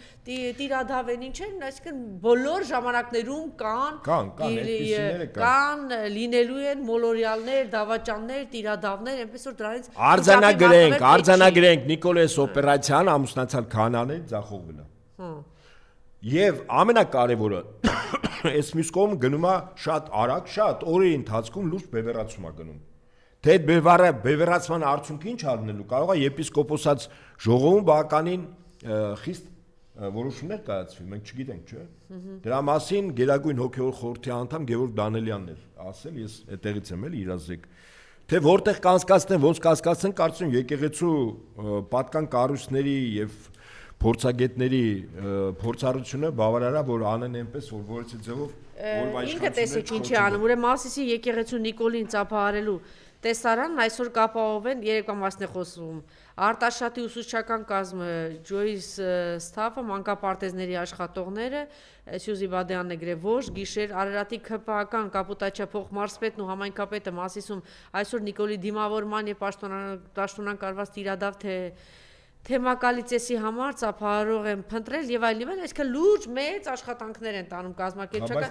տիրադավ են, ինչ են, այսինքն բոլոր ժամանակներում կան, լինելու են մոլորյալներ, դավաճաններ, տիրադավներ, այնպես որ դրանից արձանագրենք Նիկոլես օպերացիան ամուսնացալ քահանաներ ձախողվել է։ Եվ ամենակարևորը այս մյուս կողմը գնում է շատ արագ, շատ օրերի ընթացքում լուրջ բևեռացում է գնում։ Թե այդ բևեռացման արդյունքը ինչ առնելու կարող է եպիսկոպոսած ժողովում բականին խիստ որոշումներ կայացվի, մենք չգիտենք, չէ՞։ Դրա մասին Գերագույն հոգևոր խորհրդի անդամ Գևորգ Դանելյանն էր ասել, ես այդտեղից եմ էլ իրազեկ, թե որտեղ կանցկացնեն, ոնց կանցկացնեն, կարծում եկեղեցու պատկան կառույցների եւ փորձագետների փորձառությունը բավարար է, որ անեն այնպես, որ որից է ձևով օրվա իշխանությունը։ Ինքը տեսեք ինչի անում, ուրեմն Մասիսի եկեղեցու Նիկոլին ծափահարելու տեսարանն այսօր կապահովեն երեկվա մասն է խոսում։ Արտաշատի ուսուցչական կազմը Ջոյս Սթաֆը, մանկապարտեզների աշխատողները, Սյուզի Բադյանն է գրել, ոչ գիշեր Արարատի ՔՊԱ-ական կապուտաչիա փոխմարզպետն ու համայնքապետը Մասիսում այսօր Նիկոլի դիմավորման եւ պաշտոնան կարված տիրադավ թեմակալիցեսի համար ծափահարող են փնտրել եւ այլն, այսինքն լուրջ մեծ աշխատանքներ են տանում կազմակերպչական։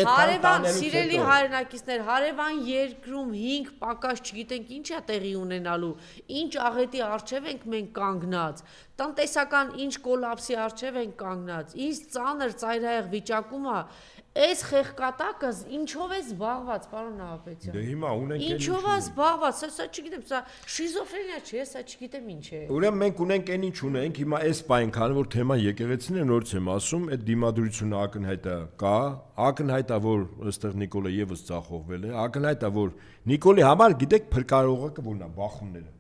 Հարևան սիրելի հայրենակիցներ, հարևան երկրում 5 պակաս չգիտենք ինչ է տեղի ունենալու, ինչ աղետի արժև ենք մենք կանգնած, տնտեսական ինչ կոլապսի արժև ենք կանգնած, ինչ ծանր ծայրահեղ վիճակում է։ Այս խեղկատակը ինչով է զբաղված, պարոն Նահապետյան։ Դե հիմա ունենք ինչով է զբաղված, սա չգիտեմ, սա շիզոֆրենիա չէ, սա չգիտեմ ինչ է։ Ուրեմն մենք ունենք այն ինչ ունենք, հիմա այս պայն քանի որ թեման եկեղեցին է, նորից եմ ասում, այդ դիմադրությունը ակնհայտ է կա, ակնհայտ է որ այստեղ Նիկոլը եւս ծախողվել է, ակնհայտ է որ Նիկոլի համար գիտեք փրկարողակը որն է, բախումները։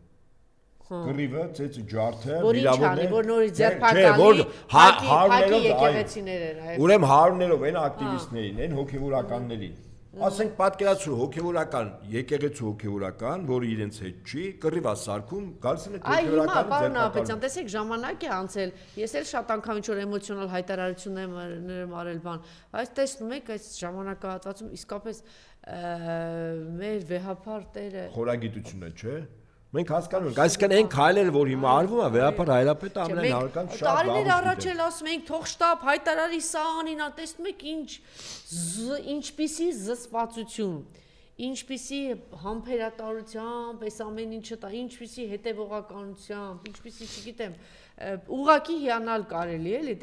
Կռիվը, ծեծը ջարդը, վիրավորները, որ նորից ձերբակալի, հակի եկեղեցիներ են։ Ուրեմն հարուներով այն ակտիվիստներին, այն հոգևորականներին, ասենք պատկերացրու հոգևորական, եկեղեցու հոգևորական, որը իրենց հետ չի, կռիվ է սարքում, գալիս են այդ հոգևորականը պարոն Նահապետյան, տեսեք ժամանակ է անցել, ես էլ շատ անգամ ինչ-որ էմոցիոնալ հայտարարություններ եմ արել բան, այս տեսնում եք այս ժամանակահատվածում իսկապես մեր վեհապար Տերը խորագիտությունը, չէ՞։ Մենք հասկանում ենք, այսինքն այն քայլերը, որ հիմա արվում է, վեհապար հայրապետը ամենայն հարկան շատ լավ է։ Տարիներ առաջ էլ ասում ենք, թող շտապ հայտարարի սա անին, տեսնում եք ինչպիսի զսպվածություն, ինչպիսի համբերատարությամբ, այս ամեն ինչը տա, ինչպիսի հետևողականությամբ, ինչպիսի, չգիտեմ, ուղղակի հիանալ կարելի էլի,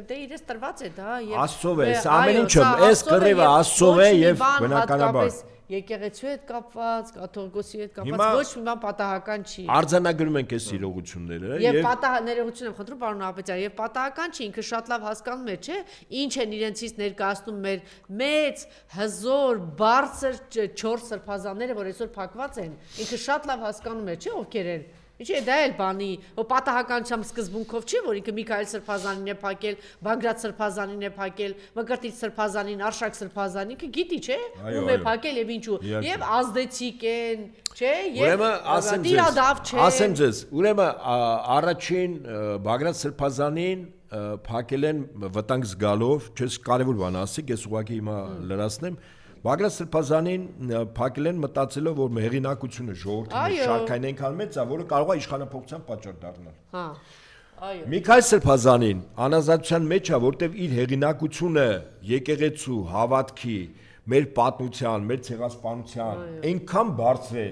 դե իրես տրված է դա եւ Աստծով է, ամեն ինչը, այս կռիվը Աստծով է եւ բնականաբար եկեղեցու հետ կապված, կաթողիկոսի հետ կապված ոչ մի բան պատահական չի։ Արձանագրում ենք այս իրողությունները եւ ներողություն եմ խնդրում պարոն Նահապետյան, եւ պատահական չի, ինքը շատ լավ հասկանում է, չէ՞, ինչ են իրենցից ներկայացնում մեր մեծ հզոր բարձր 4 սրբազանները, որ այսօր փակված են։ Ինքը շատ լավ հասկանում է, չէ՞, ովքեր են։ Ինչի՞ դա էլ բանի, որ պատահականությամբ սկզբունքով չի, որ ինքը Միքայել Սրբազանին է փակել, Բագրատ Սրբազանին է փակել, Մկրտիչ Սրբազանին, Արշակ Սրբազանին, ինքը գիտի, չէ՞, ում է փակել եւ ինչու։ Եվ ազդեցիկ են, չէ՞, եւ տիրադավ չէ։ Ասեմ ձեզ, ուրեմն առաջին Բագրատ Սրբազանին փակել են վտանգ զգալով, չես կարևոր բան ասի, ես ուղղակի հիմա լրացնեմ։ Բագրատ Սրբազանին փակել են մտածելով, որ հեղինակությունը ժողովրդի շարքային այնքան մեծ է, որը կարող է իշխանապողության պատճառ դառնալ։ Հա։ Այո։ Միքայել Սրբազանին անազատության մեջ է, որտեղ իր հեղինակությունը եկեղեցու հավատքի, մեր պատմության, մեր ցեղասպանության այնքան բարձր է,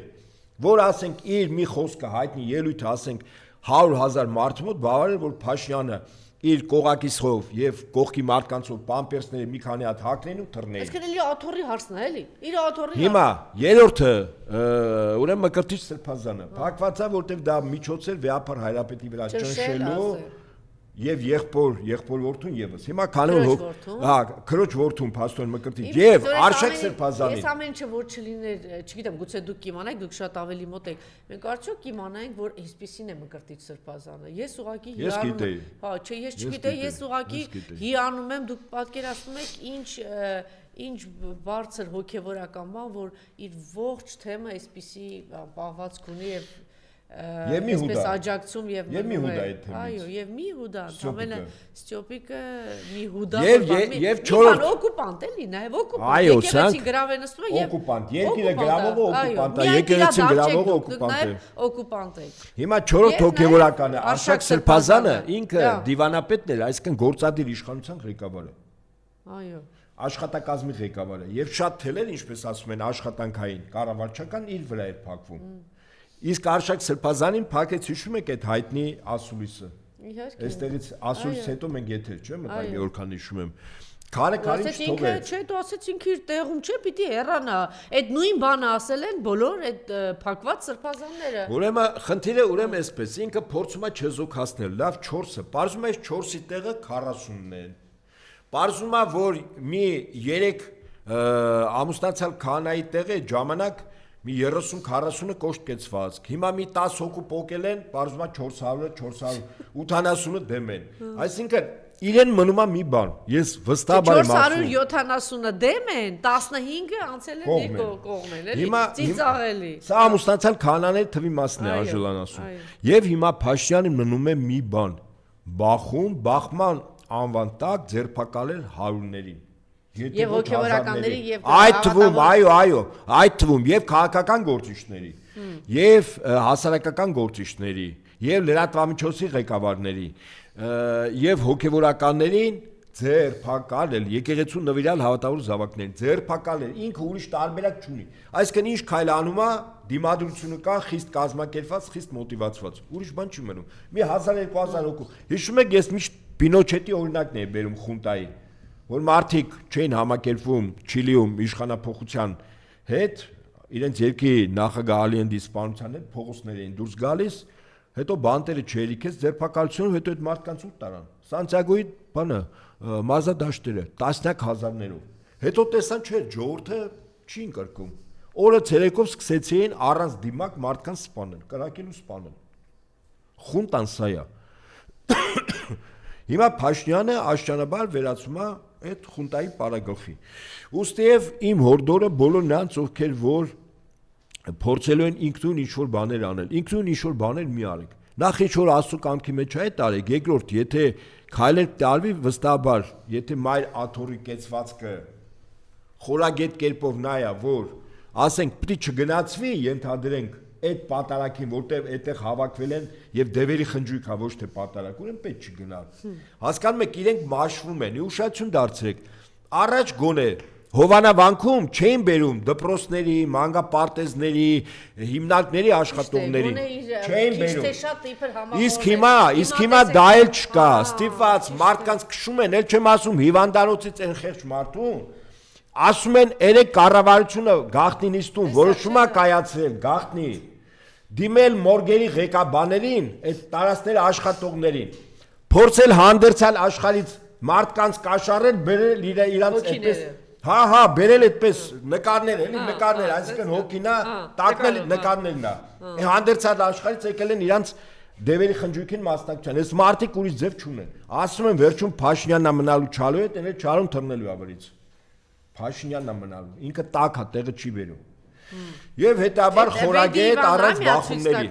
որ ասենք իր մի խոսքը հայտնի ելույթը ասենք 100,000 մարդու մոտ բավարար է, որ Փաշինյանը իր կողակիցով եւ կողքի մարդկանցով պամպերսները մի քանի հատ հագնեն ու թռնեն։ Այսինքն էլի աթոռի հարցն է, էլի։ Իր աթոռի։ Հիմա երրորդը ուրեմն Մկրտիչ Սրբազանը փակված է, որտեղ դա միջոց էր վեհապար հայրապետի վրա ճնշելու եւ եղբոր որդուն եւս։ Հիմա քանի քրոջ որդուն Փաստոր Մկրտիչ եւ Արշակ Սրբազանին։ Ես ամեն ինչ որ չլիներ, չգիտեմ, գուցե դուք կիմանայիք, դուք շատ ավելի մոտ եք։ Մենք արդյոք կիմանայինք, որ այսպեսին է Մկրտիչ Սրբազանը։ Ես ուղղակի հիանում եմ։ Հա, չէ, ես չգիտեի, ես ուղղակի հիանում եմ, դուք պատկերացնում եք ինչ բարձր հոգեվորական բան, որ իր ողջ թեմը այսպեսի պահվածք ունի եւ մի հուդա աջակցում եւ մի հուդա այդ թեմից։ Այո, եւ մի հուդա, ամենը Ստյոպիկը մի հուդա եւ չորրորդ օկուպանտ էլի, նաեւ օկուպանտ։ Եկեղեցին գրավ է նստում եւ օկուպանտ, երկիրը գրավողը օկուպանտ է, եկեղեցին գրավողը օկուպանտ է։ Օկուպանտ է։ Հիմա չորրորդ հոգեվորականը Արշակ Սրբազանը ինքը դիվանապետն էր, այսինքն գործադիր իշխանության ղեկավարը։ Այո։ Աշխատակազմի ղեկավարը եւ շատ թելեր, ինչպես ասում են, աշխատանքային, կառավարչական իր վրա էր փակվում։ Իսկ Արշակ Սրբազանին փակեց, հիշում եք այդ հայտնի ասուլիսը։ Իհարկե։ Այստեղից ասուլիսից հետո մենք եթեր, չէ՞, մտա մի օրքան հիշում եմ։ Քարե չթողեց։ Չէ, դու ասեց ինքը իր տեղում չէ, պիտի հեռանա։ Այդ նույն բանը ասել են բոլոր այդ փակված սրբազանները։ Ուրեմն խնդիրը այսպես, ինքը փորձում է չեզոքացնել, լավ 4-ը, բարձում է 4-ի տեղը 40-ն են։ Բարձում է, որ մի 3 ամուսնացյալ քահանայի տեղը ժամանակ մի 30-40-ը կոշտկեցված։ Հիմա մի 10 հոգու պոկել են, բարձում է 400-80-ը դեմ են։ Այսինքն իրեն մնում է մի բան։ Ես վստահաբար եմ ասում։ 470-ը դեմ են, 15-ը անցել են երկու կողմեն, էլի։ Ծիծաղելի։ Սա ամուսնացյալ քահանաների թվի մասն է, Անժելան ասում։ Եվ հիմա Փաշինյանին մնում է մի բան։ Բախման անվան տակ ձերբակալել հարուրներին։ Եվ հոգևորականների եւ այդ թվում, այո, այդ թվում եւ քաղաքական գործիչների, եւ հասարակական գործիչների, եւ լրատվամիջոցի ղեկավարների, եւ հոգևորականներին ձերբակալել, եկեղեցու նվիրալ հավատավոր զավակներին, ձերբակալել, ինքը ուրիշ տարբերակ չունի։ Այսինքն ինչ քայլ անում է, դիմադրությունը կա, խիստ կազմակերպված, խիստ մոտիվացված։ Ուրիշ բան չի մնում։ Մի 1000-2000 հոգու։ Հիշում եք, ես միշտ Պինոչետի օրինակն եմ բերում խունտայի, որ մարդիկ չէին համակերպվում Չիլիում իշխանափոխության հետ, իրենց երկրի նախագահ Ալիենդի սպանության հետ փողոցներ էին դուրս գալիս, հետո բանտերը չերիքեց, ձերբակալությունով հետո այդ մարդկանց ուր տարան։ Սանտիագոյի բանը, մարզադաշտերը, տասնյակ հազարներով։ Հետո տեսան, չէ, ժողովուրդը չի ընկրկում։ Օրը ցերեկով սկսեցին առանց դիմակ մարդկանց սպանել, կրակել ու սպանել։ Խունտան սա է։ Հիմա Փաշինյանը աշճանաբար վերածում է այդ խունտայի պարագլխի։ Ուստիև իմ հորդորը բոլոր նրանց, ովքեր որ փորձելու են ինքնուրույն ինչ-որ բաներ անել, ինքնուրույն ինչ-որ բաներ մի արեք։ Նախ ինչ-որ Աստծո կամքի մեջ է տարեք, երկրորդ, եթե քայլեր տարվի վստահաբար, եթե մայր աթոռի կեցվածքը խորագետ կերպով նայա, որ ասենք պիտի չգնացվի, ենթադրենք այդ պատարակին, որտեղ այդտեղ հավաքվել են եւ դևերի խնջույք է, ոչ թե պատարակ, ուրեմն պետք չի գնալ։ Հասկանում եք, իրենք մաշվում են, ուշադրություն դարձրեք։ Առաջ գոնե Հովանավանքում չէին բերում դպրոցների, մանկապարտեզների, հիմնարկների աշխատողների, չէին բերում։ Իսկ հիմա դա էլ չկա, ստիպված մարդկանց քշում են, ել չեմ ասում հիվանդանոցից այն խեղճ մարդուն, ասում են երեք կառավարությունը գաղտնի նիստում որոշում է կայացրել, գաղտնի դիմել մորգերի ղեկաբաներին, այդ տարածքների աշխատողներին, փորձել հանդերձալ աշխարհից մարդկանց կաշառել, բերել իրանց այդպես, հա, բերել այդպես նկարներ, էլի նկարներ, այսինքն հոգինա, տակնել նկարներն է։ Հանդերձալ աշխարհից եկել են իրանց դևերի խնջույքին մասնակցության։ Այս մարդիկ ուրիշ ձև չունեն։ Ասում են վերջում Փաշինյանն է մնալու չալու հետ, elə չարում թռնելու ավերից։ Փաշինյանն է մնալու, ինքը տակ է, տեղը չի բերում։ Եվ հետաբար խորագետ առանց բախումների։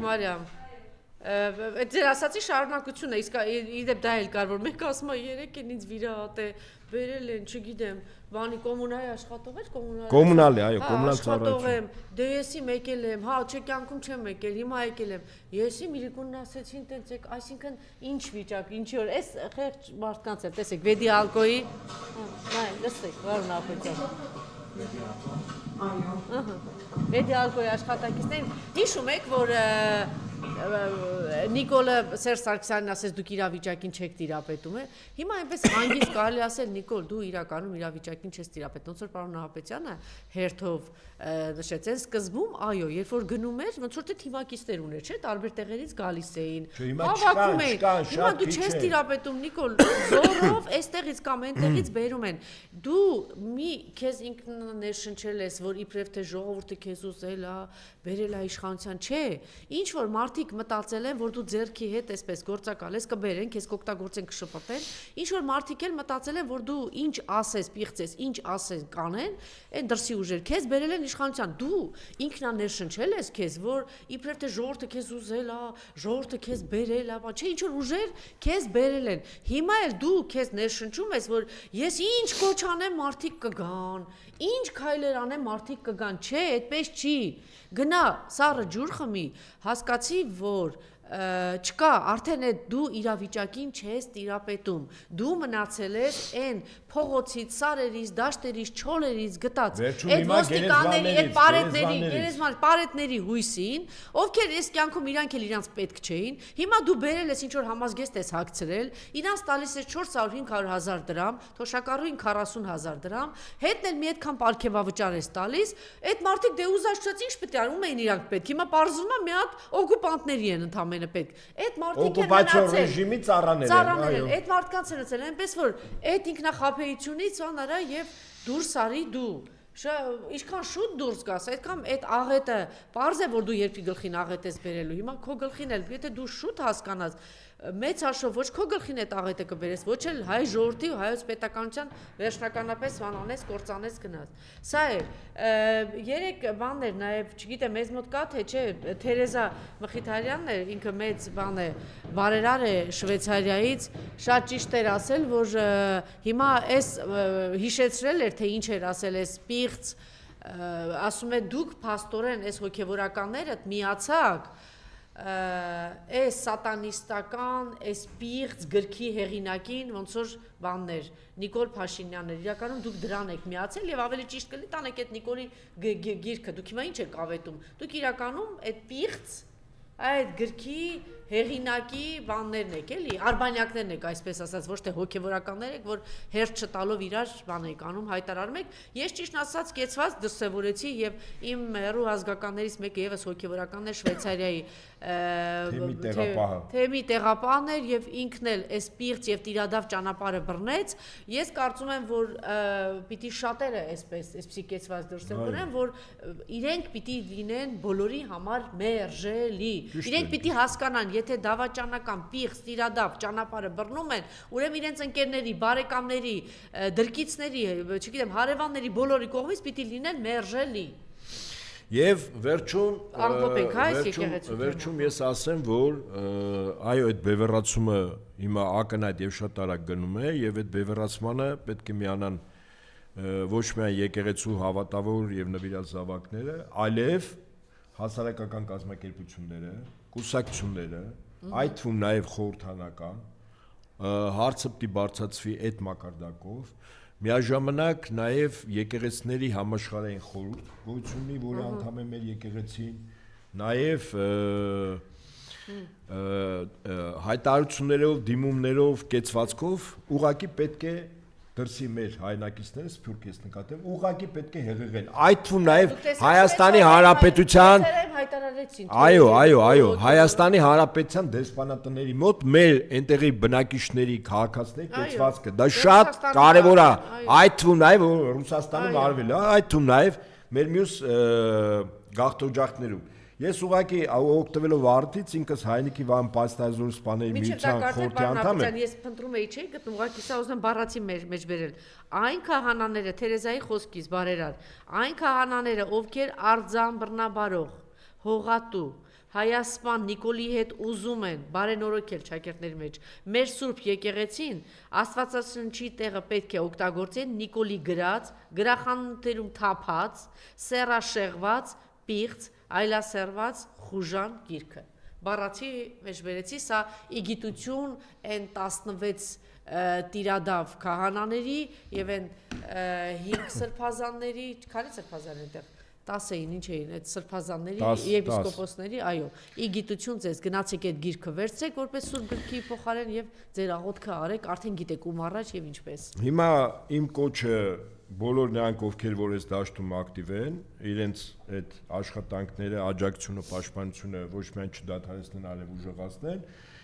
Այդ ձեր ասացի շարունակությունը, իսկ իդեպ դա էլ կար, որ մենք ասում ենք երեք են ինձ վիրահատ է, բերել են, չգիտեմ, բանի կոմունայի աշխատող էր, կոմունալ է, այո, կոմունալ ծառայություն։ Դե եսի եկել եմ, հա, չէ կյանքում չեմ եկել, հիմա եկել եմ։ Եսի Միլիկունն ասեցին տենց եք, այսինքն ինչ վիճակ, ինչի որ էս խեղճ մարդկանց է, տեսեք, Վեդի Ալկոյի, նայ, լսեք, Վարոն Ապետյան։ Այո։ Վեդի Ալկոյի աշխատակիցներին հիշում եք, որ Նիկոլը Սերժ Սարգսյանն ասես դուք իրավիճակին չեք տիրապետում է։ Հիմա այնպես հանգիստ կարելի ասել Նիկոլ դու իրականում իրավիճակին չես տիրապետում, ոնց որ պարոն Նահապետյանը հերթով նշեց, այն սկզբում այո, երբ որ գնում էր, ոնց որ թե թիմակիցներ ուներ, չէ՞, տարբեր տեղերից գալիս էին։ Հավաքում էին։ Հիմա դու չես տիրապետում Նիկոլ, զորով այստեղից կամ այնտեղից բերում են։ Դու մի քեզ ինքնաներշնչել ես, որ իբրև թե ժողովուրդը քեզ ուզել է, բերել է իշխանության, չէ։ Ինչ որ մարդիկ մտածել են, որ դու ձեռքի հետ այսպես գործակալ ես, կբերեն, քեզ կօգտագործեն, կշփոթեն։ Ինչ որ մարդիկ էլ մտածել են, որ դու ինչ ասես, պիղծես, ինչ ասես, կանեն, այն դրսի ուժեր քեզ բերել են իշխանության։ Դու ինքնաներշնչել ես քեզ, որ իբրև թե ժողովուրդը քեզ ուզել է, ժողովուրդը քեզ բերել է, չէ, ինչ որ ուժեր քեզ բերել են։ Հիմա էլ դու քեզ ներշնչում ես, որ ես ինչ կոչ անեմ, մարդիկ կգան, ինչ քայլեր անեմ, մարդիկ կգան, չէ, այդպես չի։ Գնա, սառը ջուր խմի, հասկացի, որ չկա, արդեն այդ դու իրավիճակին չես տիրապետում, դու մնացել ես այն փողոցից, սարերից, դաշտերից, չոլերից գտած այդ ոստիկանների, այդ պարետների հույսին, ովքեր այս կյանքում իրանք էլ իրանց պետք չէին, հիմա դու բերել ես ինչ-որ համազգեստ ես հագցրել, իրանց տալիս ես 400-500 դրամ, թոշակառուին 40,000 դրամ, հետն էլ մի այդքան պարգևավճար ես տալիս, այդ մարդիկ դե ուզած ինչ պետք է անում էին իրանք պետք, հիմա պարզվում է մի հատ օկուպանտների են ընդամենը պետք, այդ մարդիկ են մնացել, ռեժիմի ծառաներ են, այդ մարդկանց են ըցել, այնպես որ այդ ինքնախաբեությունից անարա եւ դուրս արի դու, ինչքան շուտ դուրս գաս, այդքան այդ աղետը, պարզ է որ դու երկրի գլխին աղետ ես բերելու, հիմա քո գլխին էլ, եթե դու շուտ հասկանաս, մեծ հաշվով ոչ քո գլխին այդ աղետը կբերես, ոչ էլ հայ ժողովրդի ու հայոց պետականության վերջնականապես վանանես, կործանես գնաս։ Սա է, երեք բաններ նաև, չգիտեմ, մեզ մոտ կա թե չէ, Թերեզա Մխիթարյանն է, ինքը մեծ բան է, բարերար է Շվեյցարիայից, շատ ճիշտ էր ասել, որ հիմա այս հիշեցրել էր, թե ինչ էր ասել այս պիղծ, ասում է դուք փաստորեն այս հոգևորականներդ միացաք այս սատանիստական, այս պիղծ գրքի հեղինակին, ոնց որ բաններ, Նիկոլ Փաշինյանն էր, իրականում դուք դրան եք միացել եւ ավելի ճիշտ կլինի տանեք այդ Նիկոլի գիրքը, դուք հիմա ինչ եք ավետում, դուք իրականում այդ պիղծ, այդ գրքի հեղինակի բաններն եք, էլի, արբանյակներն եք, այսպես ասած, ոչ թե հոգևորականներ եք, որ հերթ չտալով իրար բան եք անում, հայտարարում եք։ Ես ճիշտ ասած կեցված դրսևորեցի եւ իմ հեռու ազգականներից մեկը եւս հոգևորականն է Շվեյցարիայի թեմի տեղապահն էր եւ ինքն էլ այս պիղծ եւ տիրադավ ճանապարհը բռնեց։ Ես կարծում եմ, որ պիտի շատերը այսպեսի կեցված դրսևորեն, որ իրենք պիտի լինեն բոլորի համար մերժելի։ Իրենք պիտի հասկանան, եթե դավաճանական պիղծ տիրադավ ճանապարհը բռնում են, ուրեմն իրենց ընկերների, բարեկամների, դրկիցների, չգիտեմ, հարևանների բոլորի կողմից պիտի լինեն մերժելի։ Եվ վերջում ես ասեմ, որ այո, այդ բևեռացումը հիմա ակնհայտ եւ շատ արագ գնում է եւ այդ բևեռացմանը պետք է միանան ոչ միայն եկեղեցու հավատավոր եւ նվիրած զավակները, այլև հասարակական կազմակերպությունները, կուսակցությունները, այդ թվում նաեւ խորհրդանական, հարցը պիտի բարձրացվի այդ մակարդակով, միաժամանակ նաեւ եկեղեցիների համաշխարհային խորհուրդ գոյություն ունի, որը անդամ է մեր եկեղեցին, նաեւ հայտարարություններով, դիմումներով, կեցվածքով ուղղակի պետք է դրսի մեր հայրենակիցները սփյուռք ես նկատեմ, ուղղակի պետք է հեղեղեն։ Այդ թվում նաև Հայաստանի Հանրապետության այո, Հայաստանի Հանրապետության դեսպանատների մոտ մեր այնտեղի բնակիչների քաղաքացիների կեցվածքը, դա շատ կարևոր է։ Այդ թվում նաև Ռուսաստանում արվել է, այդ թվում նաև մեր մյուս գաղթօջախներում։ Ես ուղղակի օգտվելով արդից ինքս Հայնիկի Վան Պաստազոր սպաների միության խորհրդի անդամ եմ։ Ես փնտրում էի, չէի գտնում, ուղղակի սա ուզում բառացի մեջ բերել։ Այն քահանաները Թերեզայի խոսքից բարերար, այն քահանաները, ովքեր արձան բռնաբարող, հողատու, հայասպան Նիկոլի հետ ուզում են բարենորոգել շակերտների մեջ մեր Սուրբ եկեղեցին, Աստվածաշնչի տեղը պետք է օգտագործեն Նիկոլի գրած, գրախանութերում թափած, սեռաշեղված, պիղծ, այլասերված խուժան գիրքը։ Բառացի մեջ բերեցի, սա իգիտություն են 16 տիրադավ քահանաների եւ են 5 սրբազանների, քանի սրբազան այնտեղ 10 էին, ինչ էին, այդ սրբազանների, եպիսկոպոսների, այո, ի գիտություն ձեզ գնացեք այդ գիրքը վերցրեք որպես սուրբ գրքի փոխարեն եւ ձեր աղոթքը արեք, արդեն գիտեք ում առաջ եւ ինչպես։ Հիմա իմ կոչը բոլոր նրանք, ովքեր որ այս դաշտում ակտիվ են, իրենց այդ աշխատանքները, աջակցությունը, պաշտպանությունը ոչ միայն չդադարեցնեն, այլև ուժեղացնեն։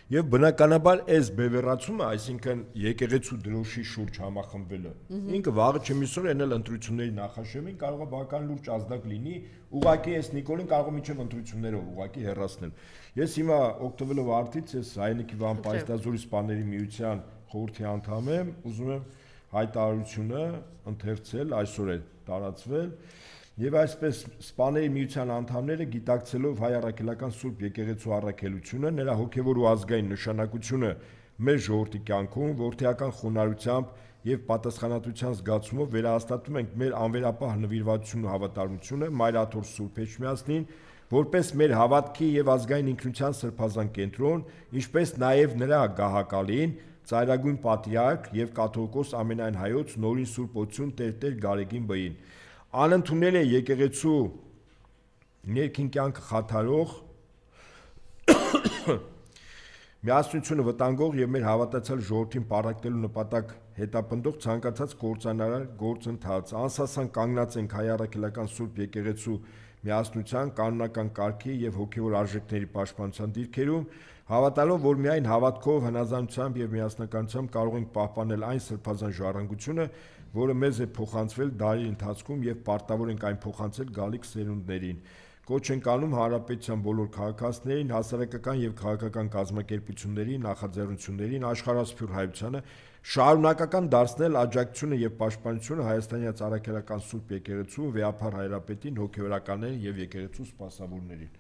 Եվ բնականաբար այս բևեռացումը, այսինքն եկեղեցու դրոշի շուրջ համախմբելը, ինքը վաղը չմիսօր են էլ ընտրությունների նախաշեմին կարող է բավական լուրջ ազդակ լինի, ուղղակի այս Նիկոլին կարող է մինչև ընտրություններով ուղղակի հեռացնել։ Ես հիմա օգտվելով արդից, ես Հայրենիքի Վան Պայստազորի սպաների միության խորհրդի անդամ եմ, ուզում եմ հայտարարությունը ընթերցել, այսօր է տարածվել։ Եվ այսպես սպաների միության անդամները գիտակցելով հայ առաքելական Սուրբ եկեղեցու առաքելությունը, նրա հոգևոր ու ազգային նշանակությունը մեր ժողովրդի կյանքում, որդեական խոնարհությամբ եւ պատասխանատվության զգացումով վերահաստատում ենք մեր անվերապահ նվիրվածությունն ու հավատարմությունը Մայրաթոր Սուրբ Էջմիածնին, որպես մեր հավատքի եւ ազգային ինքնության սրբազան կենտրոն, ինչպես նաեւ նրա գահակալին, ծայրագույն պատրիարք եւ կաթողիկոս ամենայն հայոց նորին Սուրբ Օծուն Տեր Գարեգին Բային։ Անընդունել է եկեղեցու ներքին կյանքը խաթարող միասնությունը վտանգող եւ մեր հավատացյալ ժողովրդին պարակտելու նպատակ հետապնդող ցանկացած կործանարար գործընթաց անսասան կանգնած ենք հայ առաքելական Սուրբ եկեղեցու միասնության կանոնական կարգի եւ հոգեվոր արժեքների պաշտպանության դիրքերում հավատալով որ միայն հավատքով հնազանդությամբ եւ միասնականությամբ կարող ենք պահպանել այն սրբազան ժառանգությունը որը մեզ է փոխանցվել դարի ընթացքում եւ պարտավոր ենք այն փոխանցել գալիք սերունդներին Կոչ ենք անում հանրապետության բոլոր քաղաքացիներին, հասարակական եւ քաղաքական կազմակերպություններին, նախաձեռնություններին, աշխարհասփյուր հայությանը շարունակական դարձնել աջակցությունը եւ պաշտպանությունը հայաստանյան առաքելական Սուրբ եկեղեցու, վեհափառ հայրապետին, հոգեվորականներին եւ եկեղեցու սպասավորներին։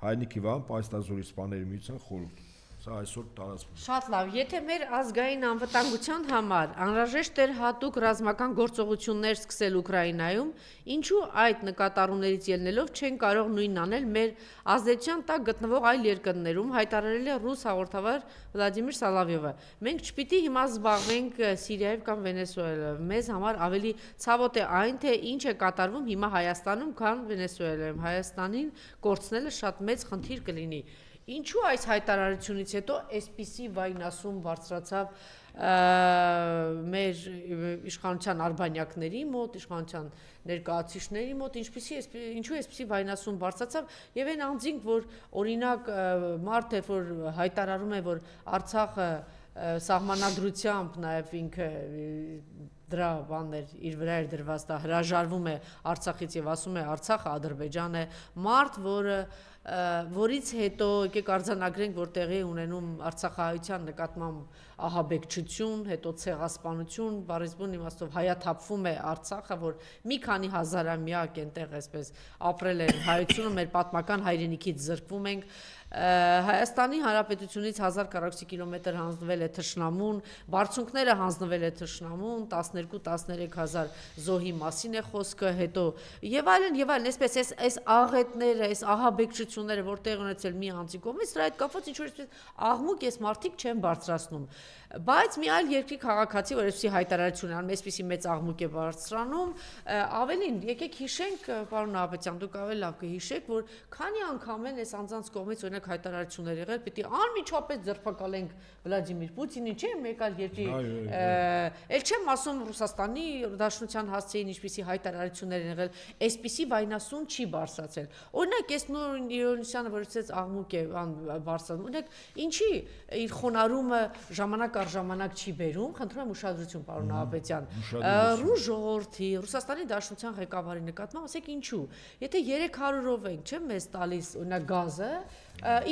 Հայրենիքի Վան Պայստազորի սպաների միության խորհուրդ այսօր տարածվում։ Շատ լավ, եթե մեր ազգային անվտանգության համար անհրաժեշտ էր հատուկ ռազմական գործողություններ սկսել Ուկրաինայում, ինչու այդ նկատառումներից ելնելով չեն կարող նույնն անել մեր ազդեցության տակ գտնվող այլ երկրներում, հայտարարել է ռուս հաղորդավար Վլադիմիր Սալավյովը։ Մենք չպիտի հիմա զբաղվենք Սիրիայով կամ Վենեսուելայով։ Մեզ համար ավելի ցավոտ է այն, թե ինչ է կատարվում հիմա Հայաստանում, քան Վենեսուելայում։ Հայաստանին կորցնելը շատ մեծ խնդիր կլինի։ Ինչու այս հայտարարությունից հետո այսպիսի վայնասում բարձրացավ մեր իշխանության արբանյակների մոտ, իշխանության ներկայացուցիչների մոտ, ինչու այսպիսի վայնասում բարձրացավ եւ այն անձինք, որ օրինակ մարդ է, որ հայտարարում է, որ Արցախը սահմանադրությամբ նաեւ ինքը դրա բաներ իր վրա էր դրված, դա հրաժարվում է Արցախից եւ ասում է Արցախը Ադրբեջան է, մարդ, որից հետո եկեք արձանագրենք, որ տեղի ունենում Արցախահայության նկատմամբ ահաբեկչություն, հետո ցեղասպանություն, բառեզբուն իմաստով հայաթափվում է Արցախը, որ մի քանի հազարամյակ այնտեղ այսպես ապրել են հայությունը, մեր պատմական հայրենիքից զրկվում ենք, Հայաստանի Հանրապետությունից 1000 կիլոմետր հանձնվել է թշնամուն, բարձունքները հանձնվել է թշնամուն, 12-13 հազար զոհի մասին է խոսքը, հետո եւ այլն, այսպես այս աղետները, այս ահաբեկչությունները, որ տեղ ունեցել մի անձի կողմից, դրա հետ կապված ինչ-որ այսպես աղմուկ ես մարդիկ չեն բարձրացնում, բայց մի այլ երկրի քաղաքացի, որ այսպիսի հայտարարություն անում, այսպիսի մեծ աղմուկ է բարձրանում, ավելին, եկեք հիշենք, պարոն Նահապետյան, դուք ավելի լավ կհիշեք, որ քանի անգամ են այս անձանց կողմից օրինակ հայտարարություններ եղել, պիտի անմիջապես ձերբակալենք Վլադիմիր Պուտինին, չէ՞, մեկ այլ երկրի, էլ չեմ ասում Ռուսաստանի Դաշնության հասցեին ինչպիսի հայտարարություններ են եղել, այսպիսի վայնասուն չի բարձրացել։ Օրինակ, այս նույն Իրոնիսյանը, որ ասեց աղմուկ է բարձրացնում, օրինակ, ինչի իր խոնարհումը ժամանակ առ ժամանակ չի բերում, խնդրում եմ ուշադրություն, պարոն Նահապետյան, ռուս ժողովրդի, Ռուսաստանի Դաշնության ղեկավարի նկատմամբ, ասեք ինչու, եթե 300-ով ենք, չէ՞, մեզ տալիս օրինակ գազը,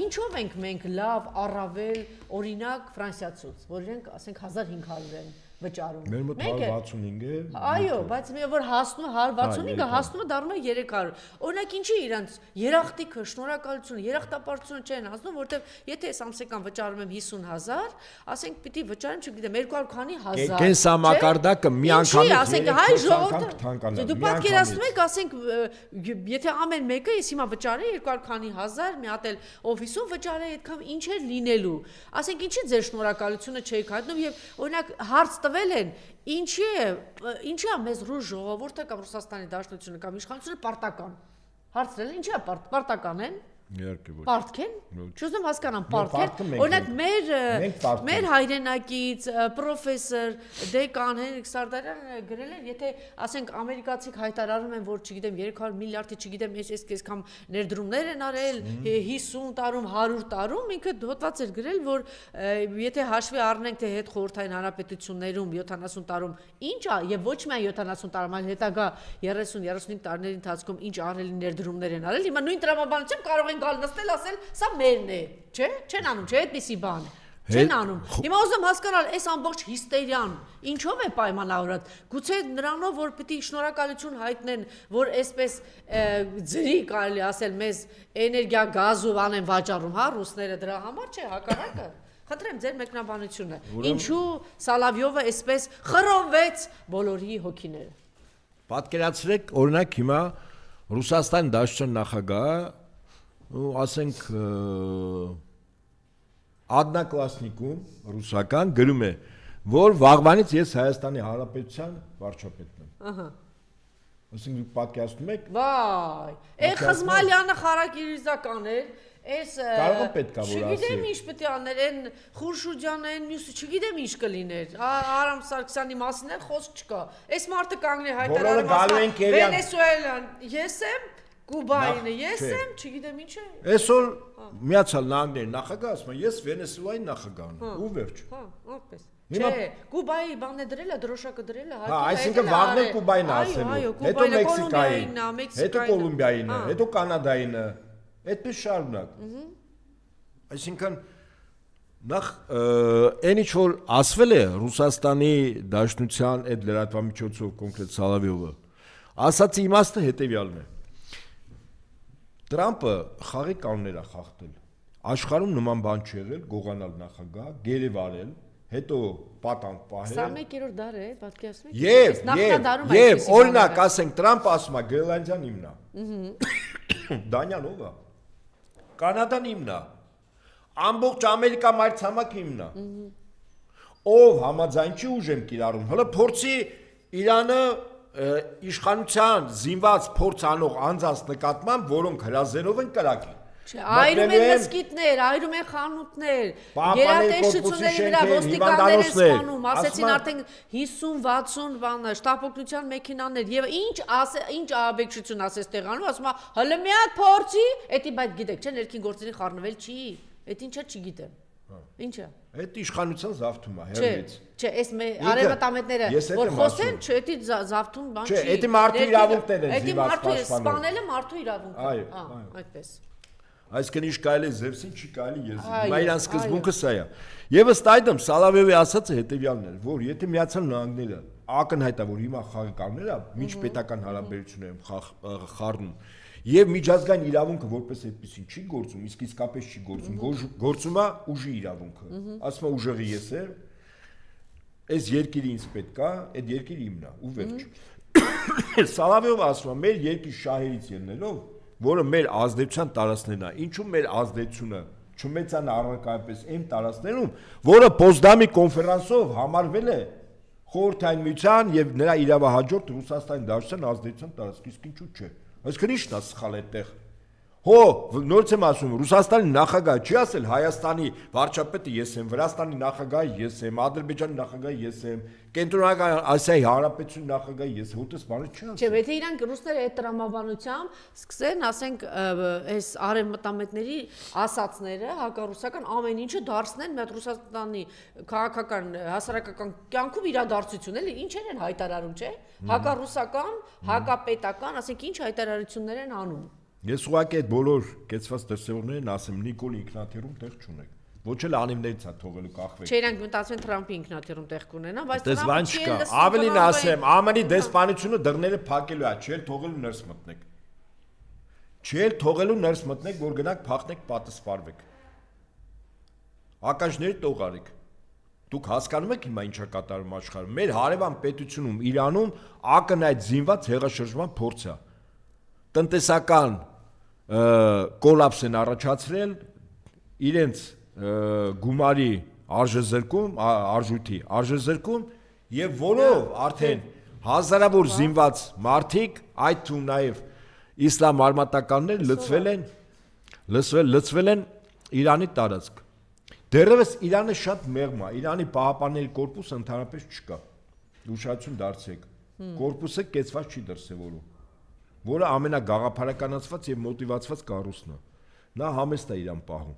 ինչով ենք մենք լավ առավել օրինակ Ֆրանսիացուց, որ իրենք ասենք 1500 են վճարում։ Մեր մոտ 165 է։ Այո, բայց որ հասնում 165-ը հասնում է դառնում է 300։ Օրինակ ինչի իրանց երախտիկը, շնորհակալությունը, երախտապարտությունը չեն հասնում, որովհետև եթե ես ամսական վճարում եմ 50,000, ասենք պիտի վճարեմ, չգիտեմ, 200 քանի հազար։ Կենսամակարդակը մի անգամից ասենք հայ ժողովուրդը։ Դու պատկերացնում եք, ասենք եթե ամեն մեկը ես հիմա վճարեի 200 քանի հազար, մի հատ էլ օֆիսում վճարեի, այդքան ինչ էր լինելու։ Ասենք ինչի ձեր շնորհակալությունը չէիք հայտնում եւ օրինակ հարց տվել են ինչի է մեզ ռուս ժողովուրդը կամ Ռուսաստանի Դաշնությունը կամ իշխանությունը պարտական Հարցրել ինչի՞ է պարտական են։ Իհարկե ոչ։ Պարտք են։ Չուզում հասկանամ պարտք են։ Օրինակ մեր հայրենակից պրոֆեսոր դեկան Հենրիկ Սարդարյանը գրել էր, եթե ասենք ամերիկացիք հայտարարում են, որ չգիտեմ 300 միլիարդի չգիտեմ այսքան ներդրումներ են արել 50 տարում 100 տարում, ինքը հոդված էր գրել, որ եթե հաշվի առնենք թե հետ խորհրդային հանրապետություններում 70 տարում ինչ է եւ ոչ միայն 70 տարում, այլ հետագա 30-35 տարիների ընթացքում ինչ ահռելի ներդրումներ են արել, հիմա նույն տրամաբանությամբ կարող են գալ նստել ասել սա մերն է, չէ՞, չեն անում, չէ՞, այդպիսի բան չեն անում։ Հիմա ուզում հասկանալ, այս ամբողջ հիստերիան ինչով է պայմանավորված։ Գուցե նրանով, որ պիտի շնորհակալություն հայտնեն, որ այսպես ձրի կարելի ասել մեզ էներգիա գազով անեն վաճառում, հա, ռուսները դրա համար չէ, հակառակը։ Խնդրեմ ձեր մեկնաբանությունը։ Ինչու Սալավյովը այսպես խռովեց բոլորի հոգիները։ Պատկերացրեք, օրինակ հիմա Ռուսաստան Դաշնության նախագահը ու ասենք ադնակլասնիկում ռուսական գրում է, որ վաղվանից ես Հայաստանի Հանրապետության վարչապետն եմ։ Ահա։ Ասենք դուք պատկերացնում եք։ Վայ, Խզմալյանը խարակիրիզական էր, այս կարող է պետք է որ ասի։ Չգիտեմ ինչ պետք է աներ, այն Խուրշուջանը, այն մյուսը, չգիտեմ ինչ կլիներ։ Արամ Սարգսյանի մասին էլ խոսք չկա։ Այս մարդը կանգնի հայտարարում Վենեսուելան, ես եմ Կուբայինը ես եմ, չգիտեմ ինչ է։ Այսօր Միացյալ Նահանգների նախագահը ասում է, ես Վենեսուելայի նախագահն եմ, ու վերջ։ Հա, այդպես։ Չէ, Կուբայի բանն է դրել, դրոշակը դրել է, հա, այսինքն վաղն է Կուբային ասելու, հետո Մեքսիկային, հետո Կոլումբիային, հետո Կանադային, այդպես շարունակ։ Այսինքն նախ այն ինչ որ ասվել է Ռուսաստանի Դաշնության այդ լրատվամիջոցով կոնկրետ Սալավյովը, ասացի իմաստը հետևյալն է։ Տրամպը խաղի կանոններ է խախտել։ Աշխարհում նման բան չի եղել, գողանալ նախագահ, գերեվարել, հետո պատանք պահել։ 21-րդ դար է, պատկերացնում եք։ Եվ օրինակ ասենք Տրամպը ասում է Գրենլանդիան իմն է։ Դանիան ով է։ Կանադան իմն է։ Ամբողջ Ամերիկա մայրցամաքը իմն է։ Ով համաձայն չի ուժ եմ կիրառում։ Հələ փորձի Իրանը իշխանության զինված փորձ անող անձանց նկատմամբ, որոնք հրազենով են կրակի։ Չէ, այրում են մզկիթներ, այրում են խանութներ, գերատեսչությունների վրա ոստիկաններ են սպանում, ասեցին արդեն 50-60 բանը, շտապօգնության մեքենաներ եւ ինչ ահաբեկչություն ասես տեղանում, ասում է հələ մի հատ փորձի, էդի բայց գիտեք, չէ, ներքին գործերի խառնվել չի, էդ ինչա չգիտեմ։ Ինչա։ Այդ իշխանության զավթում է հերից։ Չէ, այս արևատամետները որ խոսեն, չէ, էդի զավթում բան չի։ Չէ, էդի մարդու իրավունքներ են զիվաց պաշտպանել։ Սպանելը մարդու իրավունք է։ Այդպես։ Այսինքն ինչ կարելի է Զևսին, չի կարելի Եզին։ Հիմա իրան սկզբունքը սա է։ Եվ ըստ այդմ Սալավյովի ասածը հետևյալն էր, որ եթե Միացյալ Նահանգները ակնհայտ է, որ հիմա խաղի կանոնները միջպետական հարաբերություններում խառնում եւ միջազգային իրավունքը որպես այդպեսին չի գործում, իսկ իսկապես չի գործում, գործում է ուժի իրավունքը։ Ասում է ուժեղի ես եմ, այս երկիրը ինձ պետք է, այդ երկիրը իմն է, ու վերջ։ Սալավյովը ասում է, մեր երկիր շահերից ելնելով, որը մեր ազդեցության տարածքներն է, ինչու մեր ազդեցությունը չմեծան առարկայապես այն տարածքներում, որը Պոզդամի կոնֆերանսով համարվել է Խորհրդային Միության եւ նրա իրավահաջորդ Ռուսաստանի Դաշնության ազդեցության տարածք, իսկ ինչու՞ չէ։ Այսինքն ի՞նչն է սխալ այդտեղ։ Հո, նորից եմ ասում, Ռուսաստանի նախագահը չի ասել Հայաստանի վարչապետը ես եմ, Վրաստանի նախագահը ես եմ, Ադրբեջանի նախագահը ես եմ, Կենտրոնական Ասիայի Հանրապետության նախագահը ես եմ, ուտես բանը չի ասել։ Չէ, եթե իրանք ռուսները այդ տրամաբանությամբ սկսեն, ասենք, այս արևմտամետների ասածները հակառուսական ամեն ինչը դարձնեն մի հատ Ռուսաստանի քաղաքական, հասարակական կյանքում իրադարձություն էլի, ինչեր են հայտարարում, չէ՞։ Հակառուսական, հակապետական, ասենք ինչ հայտարարություններ են անում։ Ես ուղղակի այդ բոլոր կեցված դրսևորներին ասեմ Նիկոլ ինքնաթիռում տեղ չունեք։ Ոչ էլ անիմներից է թողելու կախվեք։ Չէ, իրանք մտածում են Թրամփի ինքնաթիռում տեղ կունենա, բայց Տրամփը չի լսում։ Ավելին ասեմ, ԱՄՆ-ի դեսպանությունը դռները փակելու է, չէ՞ թողելու ներս մտնեք։ Չէ՞ թողելու ներս մտնեք, որ գնաք փախնեք, պատասխանվեք։ Ականջների տողարեք։ Դուք հասկանում եք հիմա ինչա կատարում աշխարհում։ Մեր հարևան պետությունում Իրանում ակնհայտ զինված հեղաշրջման փորձ է։ Տնտեսական կոլապս են առաջացրել իրենց գումարի արժեզրկում եւ որով արդեն հազարավոր զինված մարդիկ, այդ թվում նաեւ իսլամ արմատականները լծվել են Իրանի տարածք։ Դեռևս Իրանը շատ մեղմ է, Իրանի պահապանների կորպուսը ընդհանրապես չկա։ Ուշադրություն դարձրեք։ Կորպուսը կեցված չի դրսևորում, որը ամենագաղափարականացված եւ մոտիվացված կառույցն է։ Նա համեստ է իրան պահում։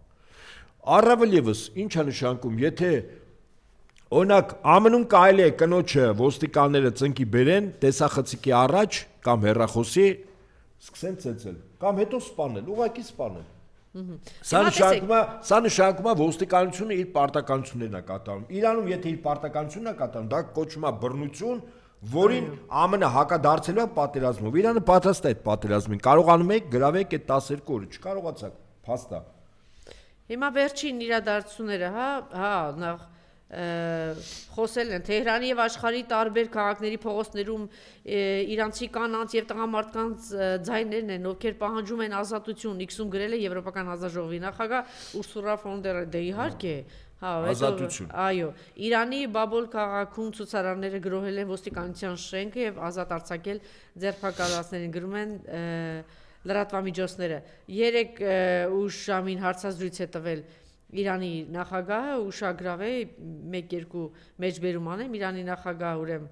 Առավել եւս, ինչ է նշանակում, եթե օրինակ ԱՄՆ-ում կարելի է կնոջը ոստիկանները ծնկի բերեն, տեսախցիկի առաջ կամ հեռախոսի սկսեն ծեծել, կամ հետո սպանել, ուղղակի սպանել։ Սա նշանակում է ոստիկանությունը իր պարտականություններն է կատարում։ Իրանում եթե իր պարտականությունն է կատարում, դա կոչվում է բռնություն, որին ԱՄՆ-ը հակադարձելու է պատերազմով։ Իրանը պատրաստ է այդ պատերազմին։ Կարողանում եք գրավեք այդ 12 օրը, չկարողացաք, փաստ է։ Հիմա վերջին իրադարձությունները, նախ խոսել են Թեհրանի եւ աշխարհի տարբեր քաղաքների փողոցներում իրանցի կանանց եւ տղամարդկանց ձայներն են, ովքեր պահանջում են ազատություն, X-ում գրել է Եվրոպական ազատժողովի նախագահ Ուրսուլա ֆոն դեր Լեյեն, իհարկե, ազատություն։ Այո, Իրանի Բաբոլ քաղաքում ցուցարարները գրոհել են ոստիկանության շենքը եւ ազատ արձակել ձերբակալվածներին, գրում են լրատվամիջոցները։ 3 ուշ ժամին հարցազրույց է տվել Իրանի նախագահը, ուշագրավ է 1-2 մեջբերում անեմ, Իրանի նախագահը ուրեմն